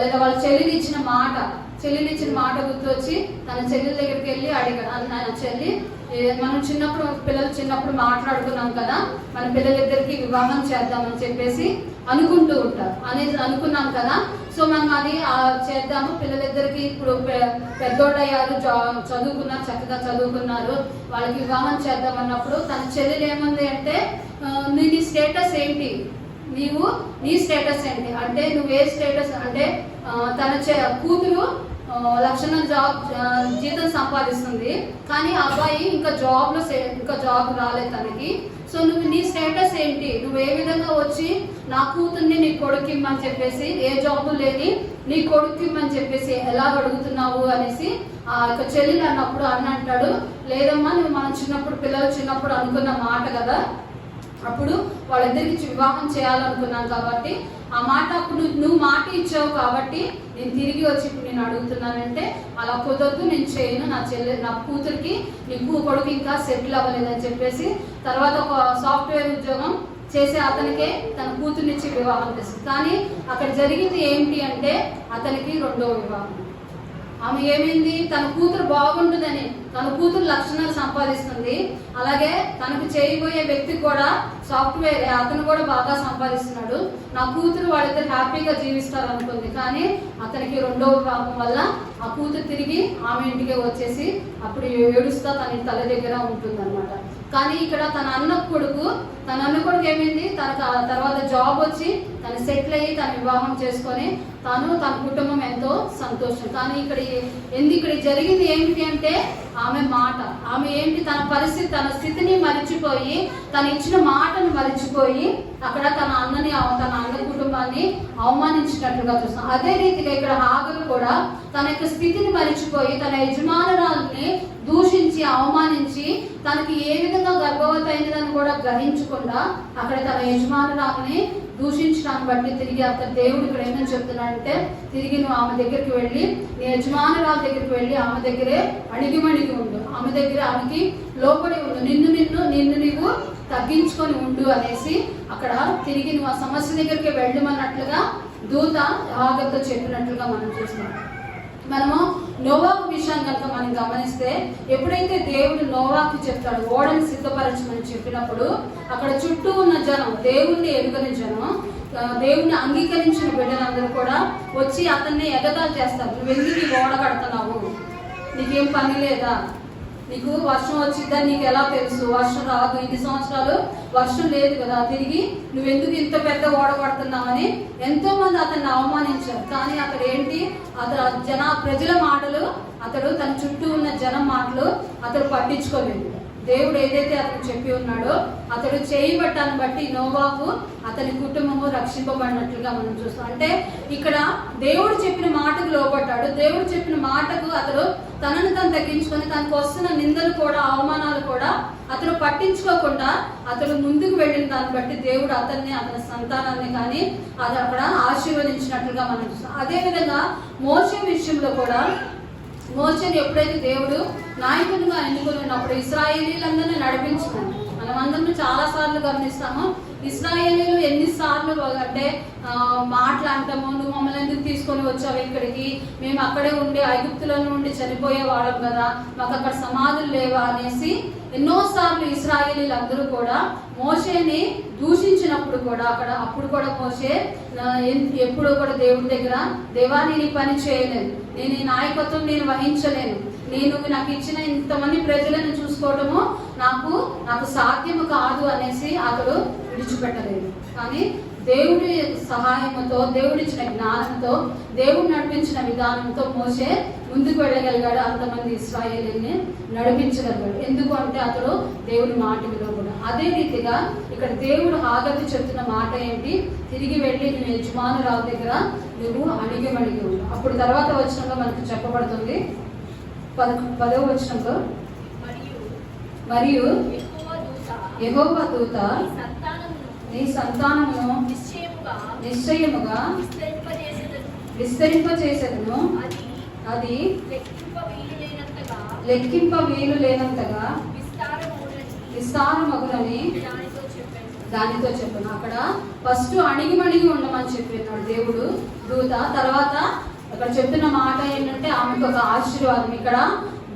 లేదా వాళ్ళ చెల్లిని ఇచ్చిన మాట చెల్లెలు ఇచ్చిన మాట గుర్తొచ్చి తన చెల్లెల దగ్గరికి వెళ్ళి అడిగాడు, అన్న చెల్లి మనం పిల్లలు చిన్నప్పుడు మాట్లాడుకున్నాం కదా, మన పిల్లలిద్దరికి వివాహం చేద్దామని చెప్పేసి అనుకుంటూ ఉంటారు అనుకున్నాం కదా. సో మనం అది చేద్దాము, పిల్లలిద్దరికి ఇప్పుడు పెద్దోళ్ళు అయ్యారు, చదువుకున్నారు, చక్కగా చదువుకున్నారు, వాళ్ళకి వివాహం చేద్దాం అన్నప్పుడు తన చెల్లెలు ఏముంది అంటే, నీ స్టేటస్ ఏంటి, నీ స్టేటస్ ఏంటి అంటే నువ్వే స్టేటస్ అంటే తన కూతురు లక్షణం జీతం సంపాదిస్తుంది, కానీ అబ్బాయి ఇంకా జాబ్ రాలేదు తనకి. సో నీ స్టేటస్ ఏంటి, నువ్వు ఏ విధంగా వచ్చి నా కూతుర్ని నీ కొడుకిమ్మని చెప్పేసి, ఏ జాబు లేని నీ కొడుకిమ్మని చెప్పేసి ఎలా అడుగుతున్నావు అనేసి ఆ యొక్క చెల్లెలు అన్నప్పుడు అంటాడు, లేదమ్మా నువ్వు మనం పిల్లలు చిన్నప్పుడు అనుకున్న మాట కదా, అప్పుడు వాళ్ళిద్దరికి వివాహం చేయాలనుకున్నాను కాబట్టి ఆ మాట అప్పుడు నువ్వు మాట ఇచ్చావు కాబట్టి నేను తిరిగి వచ్చి ఇప్పుడు నేను అడుగుతున్నానంటే అలా కుదరదు, నేను చేయను, నా కూతురికి నీ కొడుకు ఇంకా సెటిల్ అవ్వలేదని చెప్పేసి తర్వాత ఒక సాఫ్ట్వేర్ ఉద్యోగం చేసే అతనికే తన కూతుర్నిచ్చి వివాహం చేస్తుంది. కానీ అక్కడ జరిగింది ఏంటి అంటే అతనికి రెండో వివాహం. ఆమె ఏమైంది, తన కూతురు బాగుంటుందని, తన కూతురు లక్షణాలు సంపాదిస్తుంది, అలాగే తనకు చేయబోయే వ్యక్తి కూడా సాఫ్ట్వేర్, అతను కూడా బాగా సంపాదిస్తున్నాడు, నా కూతురు వాళ్ళిద్దరు హ్యాపీగా జీవిస్తారు అనుకుంది. కానీ అతనికి రెండవ వివాహం వల్ల ఆ కూతురు తిరిగి ఆమె ఇంటికి వచ్చేసి అప్పుడు ఏడుస్తా తన తల దగ్గర ఉంటుంది అనమాట. కానీ ఇక్కడ తన అన్న కొడుకు ఏమైంది, తనకు తర్వాత జాబ్ వచ్చి తను సెటిల్ అయ్యి తన వివాహం చేసుకొని తన కుటుంబం ఎంతో సంతోషం. కానీ ఇక్కడ జరిగింది ఏమిటి అంటే ఆమె ఏంటి, తన పరిస్థితి, తన స్థితిని మరిచిపోయి, తను ఇచ్చిన మాటను మరిచిపోయి అక్కడ తన అన్న కుటుంబాన్ని అవమానించినట్లుగా చూస్తాం. అదే రీతిగా ఇక్కడ హాగరు కూడా తన యొక్క స్థితిని మరిచిపోయి తన యజమానురాల్ని దూషించి అవమానించి తనకి ఏ విధంగా గర్భవతి అయినదని కూడా గ్రహించకుండా అక్కడ తన యజమానురాల్ని దూషించడాన్ని బట్టి తిరిగి అతను దేవుడు ఇక్కడ ఏమని చెప్తున్నాడంటే, తిరిగి నువ్వు ఆమె దగ్గరికి వెళ్ళి నీ యజమానురాల దగ్గరికి వెళ్ళి ఆమె దగ్గరే అణిగిమణిగి ఉండు, ఆమెకి లోపడి ఉండు, నిన్ను నీవు తగ్గించుకొని ఉండు అనేసి అక్కడ తిరిగి నువ్వు ఆ సమస్య దగ్గరికి వెళ్ళమన్నట్లుగా దూత హాగరుతో చెప్పినట్లుగా మనం చూస్తున్నాం. మనము నోవాకు విషయాన్ని కనుక మనం గమనిస్తే, ఎప్పుడైతే దేవుడు నోవాకు చెప్తాడు ఓడని సిద్ధపరచమని చెప్పినప్పుడు అక్కడ చుట్టూ ఉన్న జనం, దేవుణ్ణి ఎరుగని జనం, దేవుణ్ణి అంగీకరించిన బిడ్డలందరూ కూడా వచ్చి అతన్ని ఎగతాళి చేస్తారు. నువ్వు ఎందుకు ఈ ఓడ కడుతున్నావు, నీకేం పని లేదా, నీకు వర్షం వచ్చిద్దని నీకు ఎలా తెలుసు, వర్షం రాదు, ఇన్ని సంవత్సరాలు వర్షం లేదు కదా, తిరిగి నువ్వెందుకు ఇంత పెద్ద ఓడ పడుతున్నావని ఎంతో మంది అతన్ని అవమానించారు. కానీ అక్కడ ఏంటి, ప్రజల మాటలు, అతడు తన చుట్టూ ఉన్న జనం మాటలు అతడు పట్టించుకోలేదు. దేవుడు ఏదైతే అతను చెప్పి ఉన్నాడో అతడు చేయబట్టాన్ని బట్టి నోవాహు అతని కుటుంబము రక్షింపబడినట్లుగా మనం చూస్తాం. అంటే ఇక్కడ దేవుడు చెప్పిన మాటకు లోబడ్డాడు. దేవుడు చెప్పిన మాటకు అతడు తనను తను తగ్గించుకొని తనకు వస్తున్న నిందలు కూడా అవమానాలు కూడా అతను పట్టించుకోకుండా అతడు ముందుకు వెళ్ళిన దాన్ని బట్టి దేవుడు అతన్ని, అతని సంతానాన్ని కానీ అది అక్కడ ఆశీర్వదించినట్లుగా మనం చూస్తాం. అదేవిధంగా మోషే విషయంలో కూడా మోషేని ఎప్పుడైతే దేవుడు నాయకునిగా ఎన్నుకొని ఉన్నప్పుడు ఇశ్రాయేలీలందరినీ నడిపించుకున్నాడు. మనమందరం చాలా సార్లు గమనిస్తాము, ఇశ్రాయేలీలు ఎన్నిసార్లు అంటే మాట్లాడటము, నువ్వు మమ్మల్ని ఎందుకు తీసుకొని వచ్చావు ఇక్కడికి, మేము అక్కడే ఉండి ఐగుప్తులో నుండి చనిపోయే వాళ్ళం కదా, మాకు అక్కడ సమాధులు లేవా అనేసి ఎన్నోసార్లు ఇశ్రాయేలీలు అందరూ కూడా మోషేని దూషించినప్పుడు కూడా అప్పుడు కూడా మోషే ఎప్పుడు కూడా దేవుడి దగ్గర, దేవా నేను ఈ పని చేయలేను, నేను ఈ నాయకత్వం నేను వహించలేను, నాకు ఇచ్చిన ఇంతమంది ప్రజలను చూసుకోవటము నాకు సాధ్యము కాదు అనేసి అతడు విడిచిపెట్టలేదు. కానీ దేవుడి సహాయంతో, దేవుడిచ్చిన జ్ఞానంతో, దేవుడు నడిపించిన విధానంతో మోషే ముందుకు వెళ్ళగలిగాడు, అంతమంది ఇశ్రాయేలీని నడిపించగలిగాడు. ఎందుకు అంటే అతడు దేవుడి మాట విలువడు. అదే రీతిగా ఇక్కడ దేవుడు హాగరు చెప్తున్న మాట ఏంటి, తిరిగి వెళ్ళి నువ్వు యజమానురాల దగ్గర నువ్వు అణిగి ఉండు. అప్పుడు తర్వాత వచనంలో మనకు చెప్పబడుతుంది 10వ వచనంలో, మరియు యెహోవా దూత నీ సంతానమును నిశ్చయముగా విస్తరింపచేసెదను, అది లెక్కింప వీలు లేనంతగా విస్తారమగునని దానితో చెప్పను. అక్కడ ఫస్ట్ అణిగిమణిగి ఉండమని చెప్పినాడు దేవుడు దూత. తర్వాత అక్కడ చెప్తున్న మాట ఏంటంటే ఆమెకు ఒక ఆశీర్వాదం. ఇక్కడ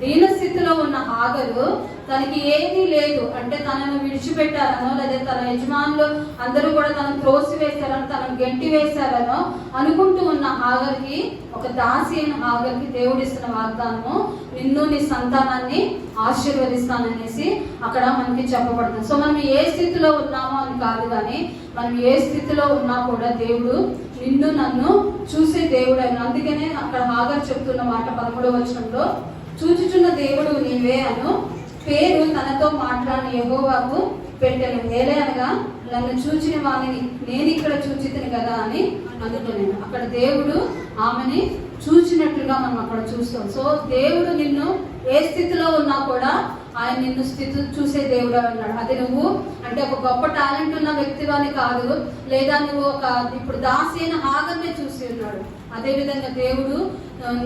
దీన స్థితిలో ఉన్న హాగరు తనకి ఏదీ లేదు అంటే తనను విడిచిపెట్టారనో లేదా తన యజమానులు అందరూ కూడా తనను త్రోసివేశారనో తనను గెంటి వేశారనో అనుకుంటూ ఉన్న హాగర్కి, ఒక దాసి అయిన హాగర్కి దేవుడు ఇస్తున్న వాగ్దానము, నిన్ను నీ సంతానాన్ని ఆశీర్వదిస్తాననేసి అక్కడ మనకి చెప్పబడుతుంది. సో మనం ఏ స్థితిలో ఉన్నామో అని కాదు, కానీ మనం ఏ స్థితిలో ఉన్నా కూడా దేవుడు నిన్ను నన్ను చూసే దేవుడు అయిన. అందుకనే అక్కడ హాగర్ చెప్తున్న మాట 13వ వచనంలో, చూచుచున్న దేవుడు నీవే అను పేరు తనతో మాట్లాడిన యెహోవాకు పెట్టెను. ఏలే అనగా నన్ను చూచిన వాణిని నేను ఇక్కడ చూచితిని కదా అని అనుకున్నాను. అక్కడ దేవుడు ఆమెని చూచినట్లుగా మనం అక్కడ చూస్తాం. సో దేవుడు నిన్ను ఏ స్థితిలో ఉన్నా కూడా ఆయన నిన్ను స్థితి చూసే దేవుడు అన్నాడు. అది నువ్వు అంటే ఒక గొప్ప టాలెంట్ ఉన్న వ్యక్తివాని కాదు, లేదా నువ్వు ఒక ఇప్పుడు దాసి అయిన హాగర్నే చూసి ఉన్నాడు. అదేవిధంగా దేవుడు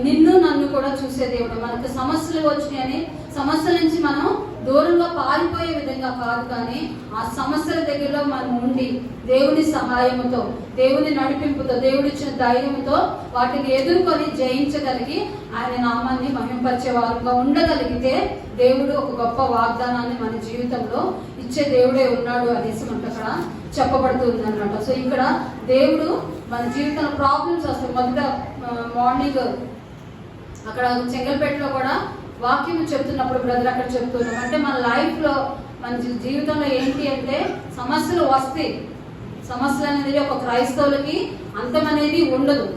నిన్ను నన్ను కూడా చూసే దేవుడు. మనకు సమస్యలు వచ్చినాయని సమస్యల నుంచి మనం దూరంగా పారిపోయే విధంగా కాదు, కానీ ఆ సమస్యల దగ్గరలో మనం ఉండి దేవుని సహాయంతో, దేవుని నడిపింపుతో, దేవుడిచ్చిన ధైర్యంతో వాటిని ఎదుర్కొని జయించగలిగి ఆయన నామాన్ని మహింపరిచే వారంగా ఉండగలిగితే దేవుడు ఒక గొప్ప వాగ్దానాన్ని మన జీవితంలో ఇచ్చే దేవుడే ఉన్నాడు అనేసి మనకు అక్కడ చెప్పబడుతుంది అనమాట. సో ఇక్కడ దేవుడు మన జీవితంలో ప్రాబ్లమ్స్ వస్తాయి. మొదట మార్నింగ్ అక్కడ చెంగల్పేటలో కూడా వాక్యం చెప్తున్నప్పుడు బ్రదర్ అక్కడ చెప్తున్నాం, అంటే మన లైఫ్లో మన జీవితంలో ఏంటి అంటే సమస్యలు వస్తాయి. సమస్యలు అనేది ఒక క్రైస్తవులకి అంతం అనేది ఉండదు.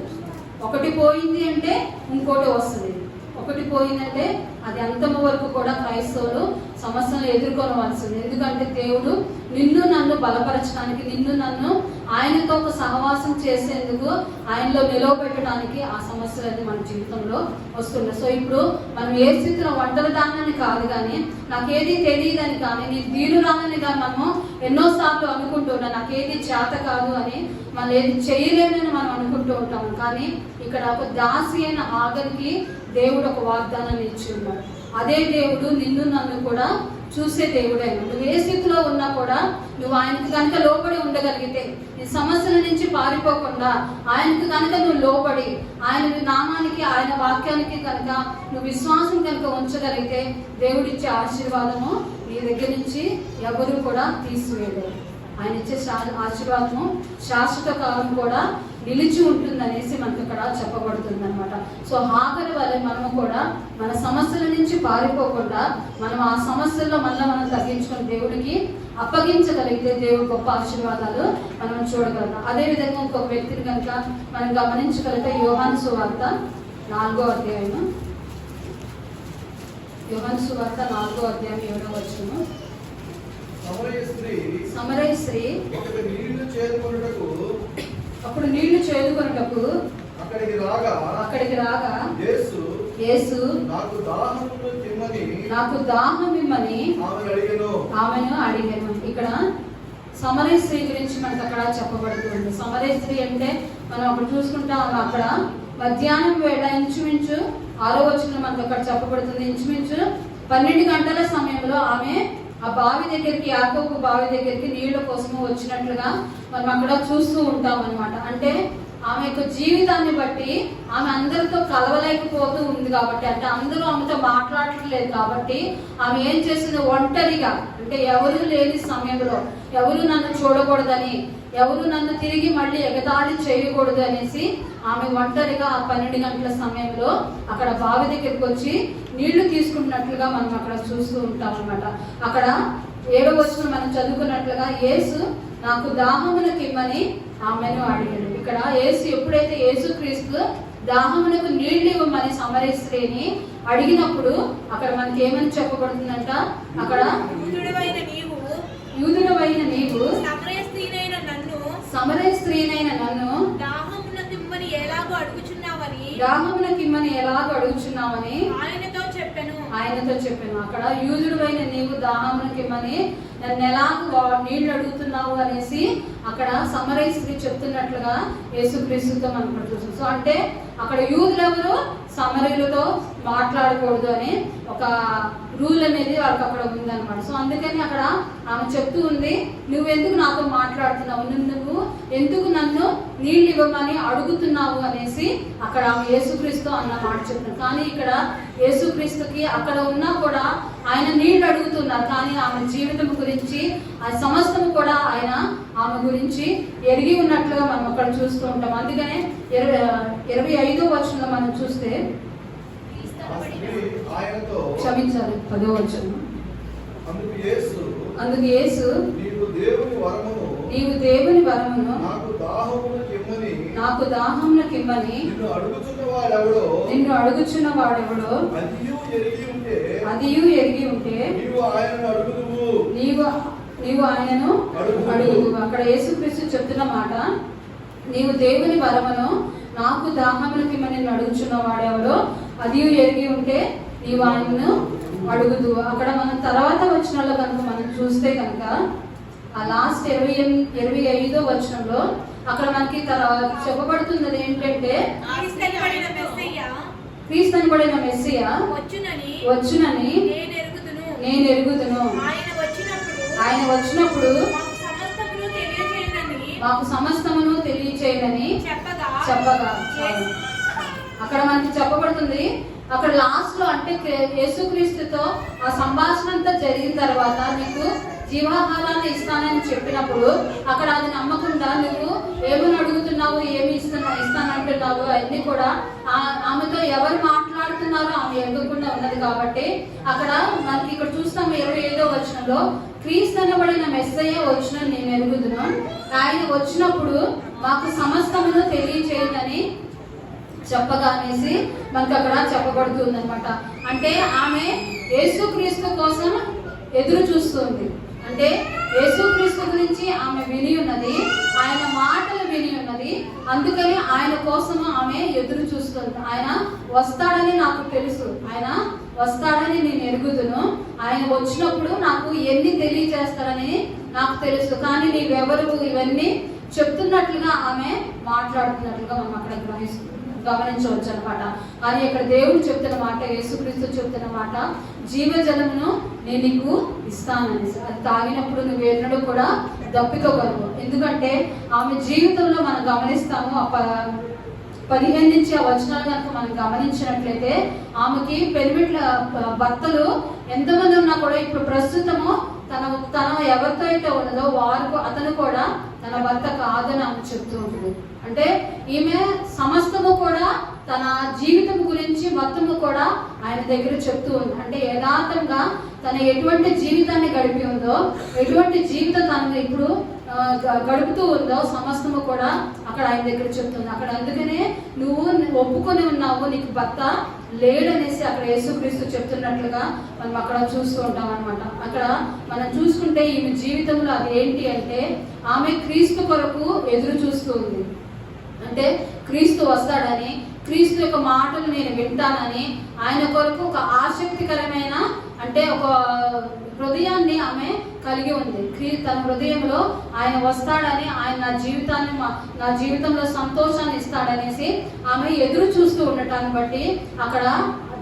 ఒకటి పోయింది అంటే ఇంకోటి వస్తుంది, ఒకటి పోయిందంటే అది అంతము వరకు కూడా క్రైస్తవులు సమస్యలు ఎదుర్కొనవలసింది. ఎందుకంటే దేవుడు నిన్ను నన్ను బలపరచడానికి, నిన్ను నన్ను ఆయనతో ఒక సహవాసం చేసేందుకు, ఆయనలో నిలవబెట్టడానికి ఆ సమస్యలన్నీ మన జీవితంలో వస్తున్నాయి. సో ఇప్పుడు మనం ఏ స్థితిలో ఒంటరిదానని కాదు, కానీ నాకేది తెలియదని కానీ నీ దీనురాలని కానీ మనము ఎన్నోసార్లు అనుకుంటున్నాం, నాకేది చేత కాదు అని, మనం ఏది చేయలేనని మనం అనుకుంటూ ఉంటాము. కానీ ఇక్కడ ఒక దాసి అయిన హాగర్కి దేవుడు ఒక వాగ్దానాన్ని ఇచ్చి ఉన్నాడు. అదే దేవుడు నిన్ను నన్ను కూడా చూసే దేవుడైనా. నువ్వు ఏ స్థితిలో ఉన్నా కూడా నువ్వు ఆయనకు కనుక లోబడి ఉండగలిగితే, నీ సమస్యల నుంచి పారిపోకుండా ఆయనకు కనుక నువ్వు లోబడి ఆయన నామానికి ఆయన వాక్యానికి కనుక నువ్వు విశ్వాసం కనుక ఉంచగలిగితే దేవుడిచ్చే ఆశీర్వాదము నీ దగ్గర నుంచి ఎవరు కూడా తీసివేయలేరు. ఆయన ఇచ్చే ఆశీర్వాదము శాశ్వత కాలం కూడా నిలిచి ఉంటుంది అనేసి మనకు ఇక్కడ చెప్పబడుతుంది అనమాట. సో హాగరు వల్ల మనము కూడా మన సమస్యల నుంచి పారిపోకుండా మనం ఆ సమస్యల్లో మళ్ళీ మనం తగ్గించుకొని దేవుడికి అప్పగించగలిగితే దేవుడు గొప్ప ఆశీర్వాదాలు మనం చూడగలుగుతాం. అదేవిధంగా ఇంకొక వ్యక్తిని కనుక మనం గమనించగలిగితే యోహాను సువార్త 4వ అధ్యాయం, యోహాను సువార్త 4వ అధ్యాయం 7వ వచనం. సమరయ స్త్రీ అప్పుడు నీళ్లు చేదుకొనుటకు అక్కడికి రాగా యేసు నాకు దాహం ఇమ్మని ఆమెను అడిగాను. ఇక్కడ సమరయ స్త్రీ గురించి మనకు అక్కడ చెప్పబడుతుంది. సమరయ స్త్రీ అంటే మనం అప్పుడు చూసుకుంటాం, అక్కడ మధ్యాహ్నం వేళ ఇంచుమించు 6వ వచనంలో మనకు అక్కడ చెప్పబడుతుంది. ఇంచుమించు 12 గంటల సమయంలో ఆమె ఆ బావి దగ్గరికి, యాకోబు బావి దగ్గరికి నీళ్ల కోసము వచ్చినట్లుగా మనం అక్కడ చూస్తూ ఉంటాం అనమాట. అంటే ఆమె యొక్క జీవితాన్ని బట్టి ఆమె అందరితో కలవలేకపోతూ ఉంది కాబట్టి, అంటే అందరూ ఆమెతో మాట్లాడట్లేదు కాబట్టి ఆమె ఏం చేసింది, ఒంటరిగా అంటే ఎవరు లేని సమయంలో, ఎవరు నన్ను చూడకూడదని, ఎవరు నన్ను తిరిగి మళ్ళీ ఎగతాళి చేయకూడదు అనేసి ఆమె ఒంటరిగా ఆ 12 గంటల సమయంలో అక్కడ బావి దగ్గరికి వచ్చి నీళ్లు తీసుకుంటున్నట్లుగా మనం అక్కడ చూస్తూ ఉంటాం అనమాట. అక్కడ 7వ వచనం మనం చదువుకున్నట్లుగా యేసు నాకు దాహమునకు ఇమ్మని ఆమెను అడిగాడు. ఇక్కడ యేసు ఎప్పుడైతే యేసుక్రీస్తు దాహమునకు నీళ్లు ఇవ్వమని సమరయ స్త్రీని అడిగినప్పుడు అక్కడ మనకి ఏమని చెప్పబడుతుందంట, అక్కడ యూదుడవైన నీవు సమరయ స్త్రీనైన నన్ను దాహమునకు ఇమ్మని ఎలాగో అడుగుచున్నావని ఆయనతో చెప్పాను. అక్కడ యూదుడవైన నీవు దాహమునకు ఇమ్మని నన్ను ఎలాగో నీళ్లు అడుగుతున్నావు అనేసి అక్కడ సమరయ స్త్రీ చెప్తున్నట్లుగా యేసుక్రీస్తుతో మనం చూస్తాం. సో అంటే అక్కడ యూదులు ఎవరు, సమరయులతో మాట్లాడకూడదు అని ఒక రూల్ అనేది వాళ్ళకి అక్కడ ఉందన్నమాట. సో అందుకని అక్కడ ఆమె చెప్తూ ఉంది, నువ్వు ఎందుకు నాతో మాట్లాడుతున్నావు, నువ్వు ఎందుకు నన్ను నీళ్ళు ఇవ్వమని అడుగుతున్నావు అనేసి అక్కడ ఆమె యేసుక్రీస్తు అన్న మాట చెప్తున్నారు. కానీ ఇక్కడ యేసుక్రీస్తుకి అక్కడ ఉన్నా కూడా ఆయన నీళ్లు అడుగుతున్నారు, కానీ ఆమె జీవితం గురించి ఆ సమస్తము కూడా ఆయన ఆమె గురించి ఎరిగి ఉన్నట్లుగా మనం అక్కడ చూస్తూ ఉంటాం. అందుకనే 25వ వచనంలో మనం చూస్తే, క్షమించాలి 10వ వచనం, అందుకు యేసు నీవు దేవుని వరమును నాకు దాహమునకిమ్మని నిన్ను అడుగుచున్న వాడెవడో అదియు ఎరిగి ఉంటే నీవు ఆయనను అడుగు. అక్కడ యేసుక్రీస్తు చెప్తున్న మాట, నీవు దేవుని వరమును నాకు దాహమునకిమ్మని నిన్ను అడుగుచున్న వాడెవడో అదియు ఎరిగి ఉంటే నీవు ఆయనను అడుగుదు. అక్కడ మనం తర్వాత వచనంలో కనుక మనం చూస్తే కనుక ఆ లాస్ట్ 25వ వచనంలో అక్కడ మనకి చెప్పబడుతున్నది ఏంటంటే, క్రీస్తు అనబడిన మెస్సియా వచ్చునని నేను ఎరుగుదును. ఆయన వచ్చినప్పుడు మాకు సమస్తమును తెలియచేయనని చెప్పగా అక్కడ మనకి చెప్పబడుతుంది. అక్కడ లాస్ట్ లో అంటే యేసుక్రీస్తుతో ఆ సంభాషణ అంతా జరిగిన తర్వాత నీకు జీవాహారాన్ని ఇస్తానని చెప్పినప్పుడు అక్కడ అది నమ్మకుండా నువ్వు ఏమని అడుగుతున్నావు, ఏమి ఇస్తానంటున్నావు అన్ని కూడా ఆమెతో ఎవరు మాట్లాడుతున్నారో ఆమె ఎదుగుకుండా ఉన్నది. కాబట్టి అక్కడ మనకి ఇక్కడ చూస్తాము 25వ వచనంలో, క్రీస్తు అనబడిన మెస్సయ్య వచ్చిన నేను ఎరుగుదును, ఆయన వచ్చినప్పుడు మాకు సమస్తమును తెలియచేయదని చెప్పగా అనేసి మనకు అక్కడ చెప్పబడుతుంది అనమాట. అంటే ఆమె యేసుక్రీస్తు కోసం ఎదురు చూస్తుంది. అంటే యేసుక్రీస్తు గురించి ఆమె విని ఉన్నది, ఆయన మాటలు విని ఉన్నది, అందుకని ఆయన కోసము ఆమె ఎదురు చూస్తుంది. ఆయన వస్తాడని నాకు తెలుసు, ఆయన వస్తాడని నేను ఎరుగుదును, ఆయన వచ్చినప్పుడు నాకు ఎన్ని తెలియజేస్తాడని నాకు తెలుసు, కానీ నీవెవరు ఇవన్నీ చెప్తున్నట్లుగా ఆమె మాట్లాడుతున్నట్లుగా మనం అక్కడ గమనించవచ్చు అనమాట. కానీ ఇక్కడ దేవుడు చెప్తున్న మాట, యేసుక్రీస్తు చెప్తున్న మాట, జీవజలమును నేను నీకు ఇస్తానని. అది తాగినప్పుడు నువ్వు ఎన్నడూ కూడా దప్పికోగలవు. ఎందుకంటే ఆమె జీవితంలో మనం గమనిస్తాము, 15 నుంచి ఆ వచనాలు కనుక మనం గమనించినట్లయితే ఆమెకి పెనిమిట్ల భర్తలు ఎంతమంది ఉన్నా కూడా ఇప్పుడు ప్రస్తుతము తన ఎవరితో అయితే ఉన్నదో అతను కూడా తన భర్త కాదని ఆమె చెప్తూ ఉంటుంది. అంటే ఈమె సమస్తము కూడా తన జీవితం గురించి మొత్తము కూడా ఆయన దగ్గర చెప్తూ ఉంది. అంటే యథార్థంగా తన ఎటువంటి జీవితాన్ని గడిపి ఉందో, ఎటువంటి జీవితం తనది ఇప్పుడు గడుపుతూ ఉందో సమస్తము కూడా అక్కడ ఆయన దగ్గర చెప్తుంది. అక్కడ అందుకనే నువ్వు ఒప్పుకొని ఉన్నావు, నీకు భర్త లేడనేసి అక్కడ యేసుక్రీస్తు చెప్తున్నట్లుగా మనం అక్కడ చూస్తూ ఉంటాం అనమాట. అక్కడ మనం చూసుకుంటే ఈమె జీవితంలో అది ఏంటి అంటే, ఆమె క్రీస్తు కొరకు ఎదురు చూస్తూ ఉంది. అంటే క్రీస్తు వస్తాడని, క్రీస్తు యొక్క మాటలు నేను వింటానని, ఆయన కొరకు ఒక ఆసక్తికరమైన అంటే ఒక హృదయాన్ని ఆమె కలిగి ఉంది. తన హృదయంలో ఆయన వస్తాడని, ఆయన నా జీవితంలో సంతోషాన్ని ఇస్తాడనేసి ఆమె ఎదురు చూస్తూ ఉండటాన్ని బట్టి అక్కడ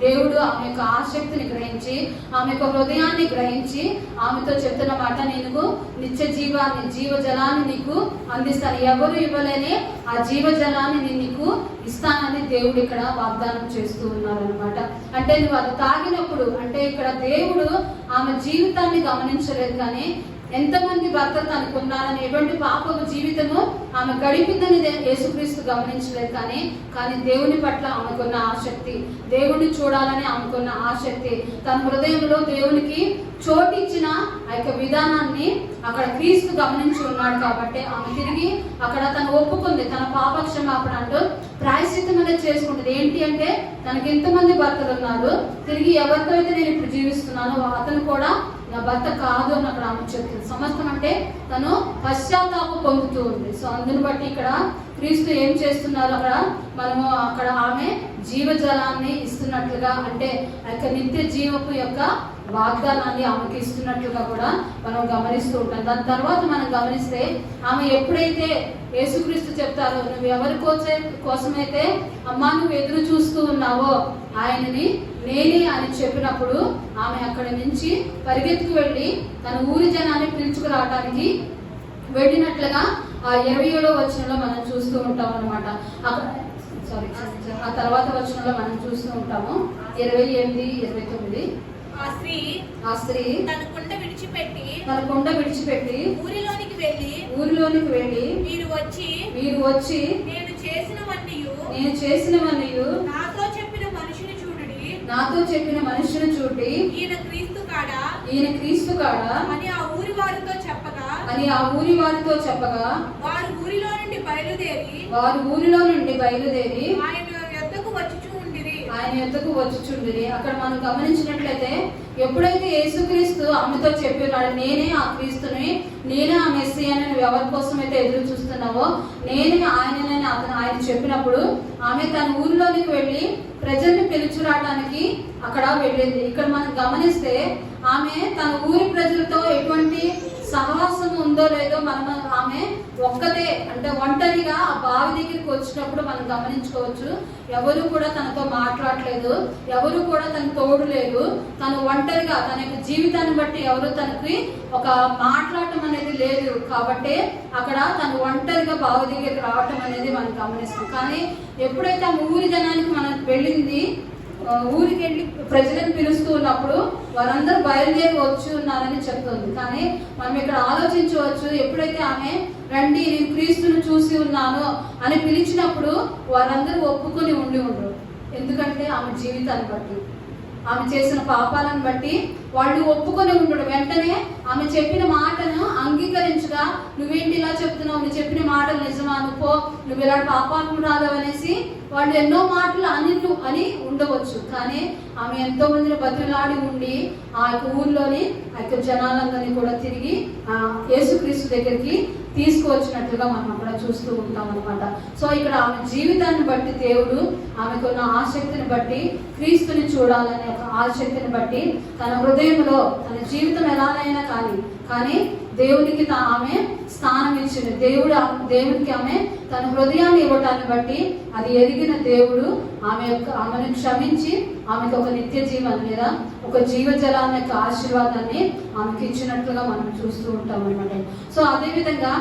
దేవుడు ఆమె యొక్క ఆసక్తిని గ్రహించి, ఆమె యొక్క హృదయాన్ని గ్రహించి ఆమెతో చెప్తున్న మాట, నేను నిత్య జీవజలాన్ని నీకు అందిస్తాను, ఎవరు ఇవ్వలేని ఆ జీవజలాన్ని నేను నీకు ఇస్తానని దేవుడు ఇక్కడ వాగ్దానం చేస్తూ ఉన్నారనమాట. అంటే నువ్వు అది తాగినప్పుడు, అంటే ఇక్కడ దేవుడు ఆమె జీవితాన్ని గమనించలేదు, కానీ ఎంతమంది భర్తలు తనకు ఉన్నారని, ఎటువంటి పాపపు జీవితము ఆమె గడిపిందని యేసుక్రీస్తు గమనించలేదు. కానీ దేవుని పట్ల ఆమెకున్న ఆసక్తి, దేవుడిని చూడాలని ఆమెకున్న ఆసక్తి, తన హృదయంలో దేవునికి చోటిచ్చిన ఆ యొక్క విధానాన్ని అక్కడ క్రీస్తు గమనించి ఉన్నాడు. కాబట్టి ఆమె తిరిగి అక్కడ తను ఒప్పుకుంది, తన పాపక్షమాపణ అంటూ ప్రాయశ్చిత్తం అనేది చేసుకుంటుంది. ఏంటి అంటే తనకి ఎంతమంది భర్తలు ఉన్నారు, తిరిగి ఎవరితో అయితే నేను ఇప్పుడు జీవిస్తున్నానో అతను కూడా నా భర్త కాదు అని అక్కడ ఆమె చెప్తుంది. సమస్తం అంటే తను పశ్చాత్తాప పొందుతూ ఉంది. సో అందుని బట్టి ఇక్కడ క్రీస్తు ఏం చేస్తున్నారు, అక్కడ ఆమె జీవజలాన్ని ఇస్తున్నట్లుగా, అంటే ఆ యొక్క నిత్య జీవపు యొక్క వాగ్దానాన్ని ఆమెకి ఇస్తున్నట్లుగా కూడా మనం గమనిస్తూ ఉంటాం. దాని తర్వాత మనం గమనిస్తే ఆమె ఎప్పుడైతే యేసుక్రీస్తు చెప్తారో, నువ్వు ఎవరి కోసమైతే అమ్మా నువ్వు ఎదురు చూస్తూ ఉన్నావో ఆయనని నేనే అని చెప్పినప్పుడు ఆమె అక్కడి నుంచి పరిగెత్తుకు వెళ్ళి తన ఊరి జనాన్ని పిలుచుకురావడానికి వెళ్ళినట్లుగా ఆ 27వ వచనంలో మనం చూస్తూ ఉంటాం అనమాట. ఆ తర్వాత వచనంలో మనం చూస్తూ ఉంటాము 28, 29. ఆ స్త్రీ తన కుండ విడిచిపెట్టి ఊరిలోనికి వెళ్ళి మీరు వచ్చి నేను చేసినవన్నీయు నాతో చెప్పిన మనుషుని చూడండి, ఈయన క్రీస్తు కాడా అని ఆ ఊరి వారితో చెప్పగా వారు ఊరిలో నుండి బయలుదేరి ఆయన యొద్దకు వచ్చుచుండిరి. అక్కడ మనం గమనించినట్లయితే ఎప్పుడైతే యేసుక్రీస్తు ఆమెతో చెప్పినాడు, నేనే ఆ క్రీస్తుని, నేనే ఆ మెస్సియాని, నువ్వు ఎవరి కోసం అయితే ఎదురు చూస్తున్నావో నేనే ఆయనని ఆయన చెప్పినప్పుడు ఆమె తన ఊరిలోనికి వెళ్ళి ప్రజల్ని పిలుచురావడానికి అక్కడ వెళ్ళింది. ఇక్కడ మనం గమనిస్తే ఆమె తన ఊరి ప్రజలతో ఎటువంటి సహవాసం ఉందో లేదో ఆమె ఒక్కతే అంటే ఒంటరిగా ఆ బావి దగ్గరికి వచ్చినప్పుడు మనం గమనించుకోవచ్చు. ఎవరు కూడా తనతో మాట్లాడలేదు, ఎవరు కూడా తనకు తోడు లేదు. తను ఒంటరిగా తన యొక్క జీవితాన్ని బట్టి ఎవరు తనకి ఒక మాట్లాడటం అనేది లేదు. కాబట్టి అక్కడ తను ఒంటరిగా బావి దగ్గరికి రావటం అనేది మనం గమనిస్తాం. కానీ ఎప్పుడైతే ఆ ఊరి జనానికి మనం వెళ్ళింది, ఊరికి వెళ్ళి ప్రజలను పిలుస్తూ ఉన్నప్పుడు వారందరూ బయలుదేరి వచ్చి ఉన్నారని చెప్తుంది. కానీ మనం ఇక్కడ ఆలోచించవచ్చు, ఎప్పుడైతే ఆమె రండి నేను క్రీస్తును చూసి ఉన్నాను అని పిలిచినప్పుడు వారందరూ ఒప్పుకొని ఉండరు. ఎందుకంటే ఆమె జీవితాన్ని బట్టి, ఆమె చేసిన పాపాలను బట్టి వాళ్ళు ఒప్పుకొని ఉండడు. వెంటనే ఆమె చెప్పిన మాటను అంగీకరించగా, నువ్వేంటి ఇలా చెప్తున్నావు, నువ్వు చెప్పిన మాటలు నిజమా, నువ్వు ఇలాంటి పాపాత్మురాలు అనేసి వాళ్ళు ఎన్నో మాటలు అని ఉండవచ్చు. కానీ ఆమె ఎంతో మందిని బతులాడి ఉండి ఆ యొక్క ఊర్లోని ఆ యొక్క జనాలందరినీ కూడా తిరిగి యేసుక్రీస్తు దగ్గరికి తీసుకువచ్చినట్లుగా మనం అక్కడ చూస్తూ ఉంటాం అనమాట. సో ఇక్కడ ఆమె జీవితాన్ని బట్టి దేవుడు ఆమెకున్న ఆసక్తిని బట్టి, క్రీస్తుని చూడాలనే ఒక ఆసక్తిని బట్టి తన హృదయంలో తన జీవితం ఎలానైనా కానీ దేవునికి ఆమె స్థానం ఇచ్చింది. దేవునికి ఆమె తన హృదయాన్ని ఇవ్వటాన్ని బట్టి అది ఎరిగిన దేవుడు ఆమెను క్షమించి ఆమెకు ఒక నిత్య జీవనం లేదా ఒక జీవజలాన్ని యొక్క ఆశీర్వాదాన్ని ఆమెకి ఇచ్చినట్లుగా మనం చూస్తూ ఉంటాం అనమాట. సో అదేవిధంగా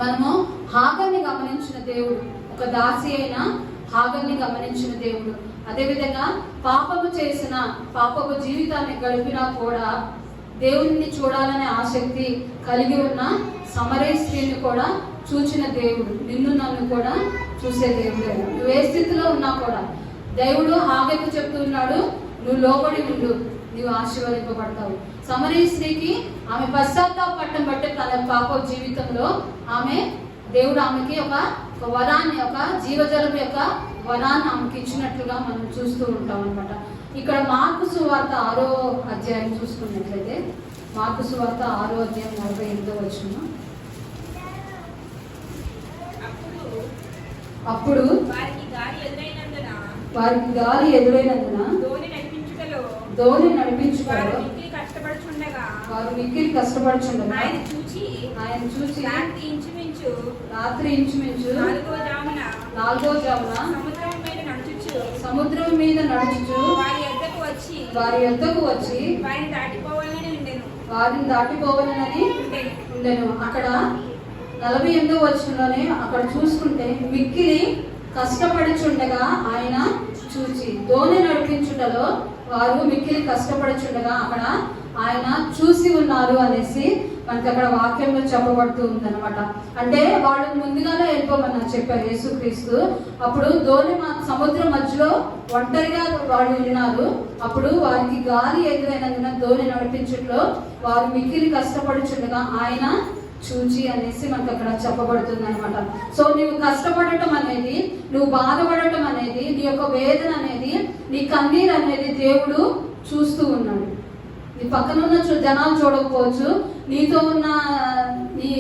మనము హాగర్ని గమనించిన దేవుడు, ఒక దాసి అయిన హాగర్ని గమనించిన దేవుడు, అదేవిధంగా పాపపు జీవితాన్ని గడిపినా కూడా దేవుడిని చూడాలనే ఆసక్తి కలిగి ఉన్న సమరయ స్త్రీని కూడా చూచిన దేవుడు, నిన్ను నన్ను కూడా చూసే దేవుడే. నువ్వు ఏ స్థితిలో ఉన్నా కూడా దేవుడు హాగర్కు చెప్తున్నాడు, నువ్వు లోబడి ఉండు, నువ్వు ఆశీర్వదింపబడతావు. సమరయ స్త్రీకి ఆమె పశ్చాత్తాపడటం బట్టి తన పాప జీవితంలో దేవుడు ఆమెకి ఒక వరాన్ని, ఒక జీవజలం యొక్క వరాన్ని ఆమెకి ఇచ్చినట్లుగా మనం చూస్తూ ఉంటాం అనమాట. ఇక్కడ మార్కు సువార్త 6వ అధ్యాయం చూసుకున్నట్లయితే, మార్కు సువార్త 6వ అధ్యాయం 48వ వచనం. అప్పుడు వారికి గాలి ఎదురైనందున దోణి నడిపించుటలో వారు మిక్కిలి కష్టపడుచుండగా ఆయన చూచి రాత్రి ఇంచుమించు 4వ జామున సముద్రం మీద నడుచుచు వారి యొద్దకు వచ్చి వారిని దాటిపోవాలని ఉండెను. అక్కడ 48వ వచనంలోనే అక్కడ చూసుకుంటే మిక్కిలి కష్టపడుచుండగా ఆయన చూచి, దోణి నడిపించుటలో వారు మిక్కిలి కష్టపడుచుండగా అక్కడ ఆయన చూసి ఉన్నారు అనేసి మనకి అక్కడ వాక్యంలో చెప్పబడుతూ ఉందన్నమాట. అంటే వాళ్ళు ముందుగానే వెళ్ళిపోమన్నారు చెప్పారు యేసుక్రీస్తు. అప్పుడు సముద్రం మధ్యలో ఒంటరిగా వాళ్ళు ఉన్నారు. అప్పుడు వారికి గాలి ఎదురైనందున దోణి నడిపించుట్లో వారు మిక్కిలి కష్టపడుచుండగా ఆయన చూచి అనేసి మనకు అక్కడ చెప్పబడుతుంది అనమాట. సో నువ్వు కష్టపడటం అనేది, నువ్వు బాధపడటం అనేది, నీ యొక్క వేదన అనేది, నీ కన్నీరు అనేది దేవుడు చూస్తూ ఉన్నాడు. నీ పక్కన ఉన్న జనాలు చూడకపోవచ్చు, నీతో ఉన్న నీ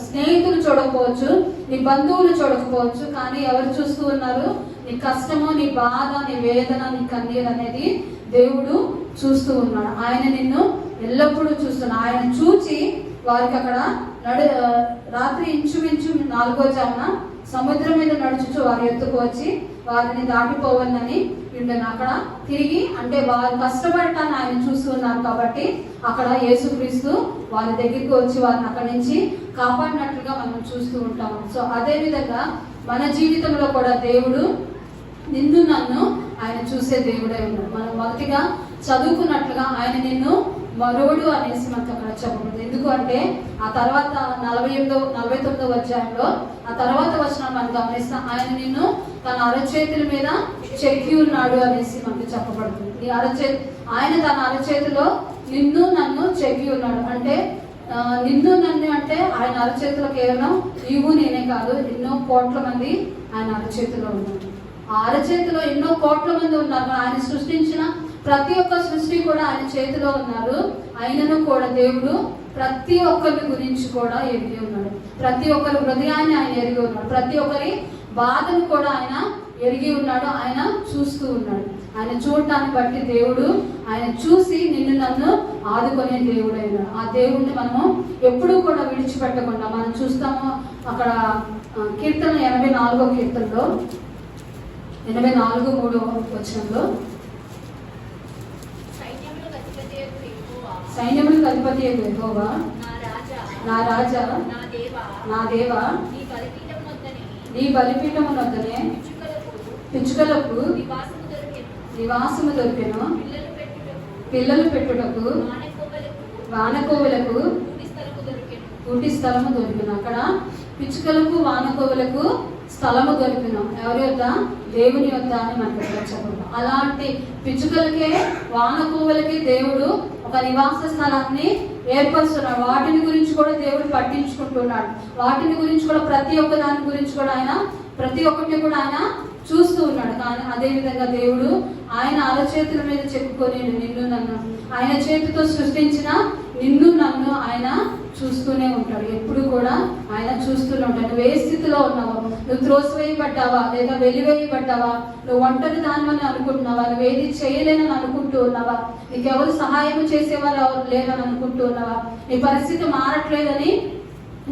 స్నేహితులు చూడకపోవచ్చు, నీ బంధువులు చూడకపోవచ్చు, కానీ ఎవరు చూస్తూ ఉన్నారు? నీ కష్టము, నీ బాధ, నీ వేదన, నీ కన్నీరు అనేది దేవుడు చూస్తూ ఉన్నాడు. ఆయన నిన్ను ఎల్లప్పుడూ చూస్తున్నాడు. ఆయన చూచి వారికి అక్కడ రాత్రి ఇంచుమించు 4వ జామున సముద్రం మీద నడుచుచు వారి ఎత్తుకు వచ్చి వారిని దాటిపోవాలని ఉండను. అక్కడ తిరిగి అంటే వారు కష్టపడటాన్ని ఆయన చూస్తున్నారు కాబట్టి అక్కడ యేసుక్రీస్తు వారి దగ్గరికి వచ్చి వారిని అక్కడి నుంచి కాపాడినట్లుగా మనం చూస్తూ ఉంటాము. సో అదే విధంగా మన జీవితంలో కూడా దేవుడు నిన్ను నన్ను ఆయన చూసే దేవుడై ఉన్నాడు. మనం మొదటిగా చదువుకున్నట్లుగా ఆయన నిన్ను మరువడు అనేసి మనకు అక్కడ చెప్పబడింది. ఎందుకు అంటే ఆ తర్వాత 49వ అధ్యాయంలో ఆ తర్వాత వచనం మనం గమనిస్తాం, ఆయన నిన్ను తన అరచేతుల మీద చెక్కి ఉన్నాడు అనేసి మనకు చెప్పబడుతుంది. ఆయన తన అరచేతిలో నిన్ను నన్ను చెక్కి ఉన్నాడు. అంటే నిన్ను నన్ను అంటే ఆయన అరచేతిలో కేవలం నీవు నేనే కాదు, ఎన్నో కోట్ల మంది ఆయన అరచేతిలో ఉన్నారు. ఆ అరచేతిలో ఎన్నో కోట్ల మంది ఉన్నారు. ఆయన సృష్టించిన ప్రతి ఒక్క సృష్టి కూడా ఆయన చేతిలో ఉన్నారు. ఆయనను కూడా దేవుడు ప్రతి ఒక్కరి గురించి కూడా ఎరిగి ఉన్నాడు. ప్రతి ఒక్కరి హృదయాన్ని ఆయన ఎరిగి ఉన్నాడు. ప్రతి ఒక్కరి బాధను కూడా ఆయన ఎరిగి ఉన్నాడు. ఆయన చూస్తూ ఉన్నాడు. ఆయన చూడటాన్ని బట్టి దేవుడు ఆయన చూసి నిన్ను నన్ను ఆదుకునే దేవుడు అయినాడు. ఆ దేవుడిని మనము ఎప్పుడూ కూడా విడిచిపెట్టకుండా మనం చూస్తాము. అక్కడ కీర్తన 84వ కీర్తనలో 84:3 వచనంలో సైన్యములకు అధిపతి యెహోవా నా రాజా నా దేవా నీ బలిపీఠమునొద్దనే పిచ్చుకలకు నివాసము దొరికెను, పిల్లలు పెట్టుటకు వానకోవులకు కూటి స్థలము దొరికిన. అక్కడ పిచ్చుకలకు వానకోవులకు స్థలము దొరికిన. ఎవరి వద్ద? దేవుని వద్ద అని మనకు చెప్పడం. అలాంటి పిచ్చుకలకే వానకోవులకి దేవుడు ఒక నివాస స్థలాన్ని ఏర్పరుస్తున్నాడు. వాటిని గురించి కూడా దేవుడు పట్టించుకుంటున్నాడు. వాటిని గురించి కూడా ప్రతి ఒక్క దాని గురించి కూడా ఆయన ప్రతి ఒక్కటిని కూడా ఆయన చూస్తూ ఉన్నాడు. కానీ అదే విధంగా దేవుడు ఆయన అరచేతుల మీద చెప్పుకొని నిన్ను నన్ను ఆయన చేతితో సృష్టించిన నిన్ను నన్ను ఆయన చూస్తూనే ఉంటాడు. ఎప్పుడు కూడా ఆయన చూస్తూనే ఉంటాడు. నువ్వు ఏ స్థితిలో ఉన్నావో, నువ్వు త్రోసివేయబడ్డావా లేదా వెలివేయబడ్డావా, నువ్వు ఒంటరి దానివని అనుకుంటున్నావా, నువ్వు ఏది చేయలేనని అనుకుంటూ ఉన్నావా, నీకు ఎవరు సహాయం చేసేవారు ఎవరు లేరని అనుకుంటూ ఉన్నావా, నీ పరిస్థితి మారట్లేదని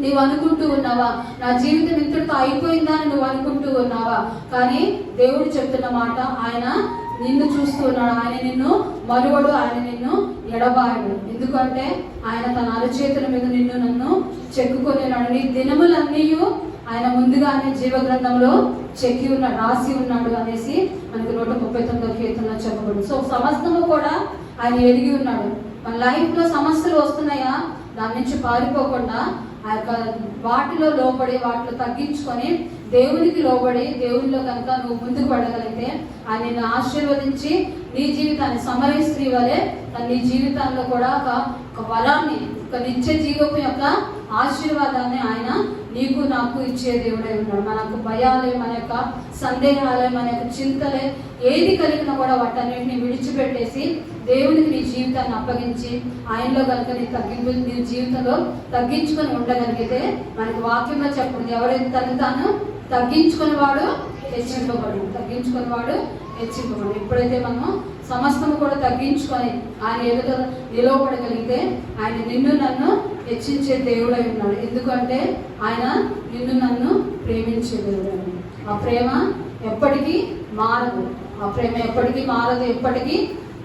నువ్వు అనుకుంటూ ఉన్నావా, నా జీవితం ఇంతటితో అయిపోయిందా అని నువ్వు అనుకుంటూ ఉన్నావా, కానీ దేవుడు చెప్తున్న మాట, ఆయన నిన్ను చూస్తూ ఉన్నాడు. ఆయన నిన్ను మరువడు, ఆయన నిన్ను ఎడబాయడు. ఎందుకంటే ఆయన తన అరచేతుల మీద నిన్ను నన్ను చెక్కుకొని ఉన్నాడు. నీ దినములన్నీ ఆయన ముందుగానే జీవ గ్రంథంలో చెక్కి ఉన్నాడు, రాసి ఉన్నాడు అనేసి మనకి 139వ కీర్తనలో చెప్పబడు. సో సమస్తము కూడా ఆయన ఎరిగి ఉన్నాడు. మన లైఫ్ లో సమస్యలు వస్తున్నాయా, దాని నుంచి పారిపోకుండా ఆ యొక్క వాటిలో లోబడి వాటిలో తగ్గించుకొని దేవునికి లోబడి దేవునిలో కనుక నువ్వు ముందుకు పడగలిగితే ఆయన నిన్ను ఆశీర్వదించి నీ జీవితాన్ని సమరయ స్త్రీ వలె నీ జీవితాల్లో కూడా ఒక వరాన్ని, ఒక నిత్య జీవపు యొక్క ఆశీర్వాదాన్ని ఆయన నీకు నాకు ఇచ్చే దేవుడై ఉన్నాడు. మనకు భయాలే, మన యొక్క సందేహాలే, మన యొక్క చింతలే ఏది కలిగినా కూడా వాటన్నిటిని విడిచిపెట్టేసి దేవునికి నీ జీవితాన్ని అప్పగించి ఆయనలో కనుక నీ జీవితంలో తగ్గించుకొని ఉండగలిగితే మనకు వాక్యంలో చెప్పండి, ఎవరైతే తను తాను తగ్గించుకుని వాడు హెచ్చింపబడు, తగ్గించుకుని వాడు హెచ్చింపబడు. ఎప్పుడైతే మనము సమస్తము కూడా తగ్గించుకొని ఆయన ఎదుట నిలవబడగలిగితే ఆయన నిన్ను నన్ను హెచ్చించే దేవుడై ఉన్నాడు. ఎందుకంటే ఆయన నిన్ను నన్ను ప్రేమించే దేవుడు. ఆ ప్రేమ ఎప్పటికీ మారదు, ఆ ప్రేమ ఎప్పటికీ మారదు, ఎప్పటికీ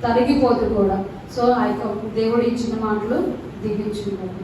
తరిగిపోదు కూడా. సో ఆ యొక్క దేవుడు ఇచ్చిన మాటలు దిగించుకుంటాడు.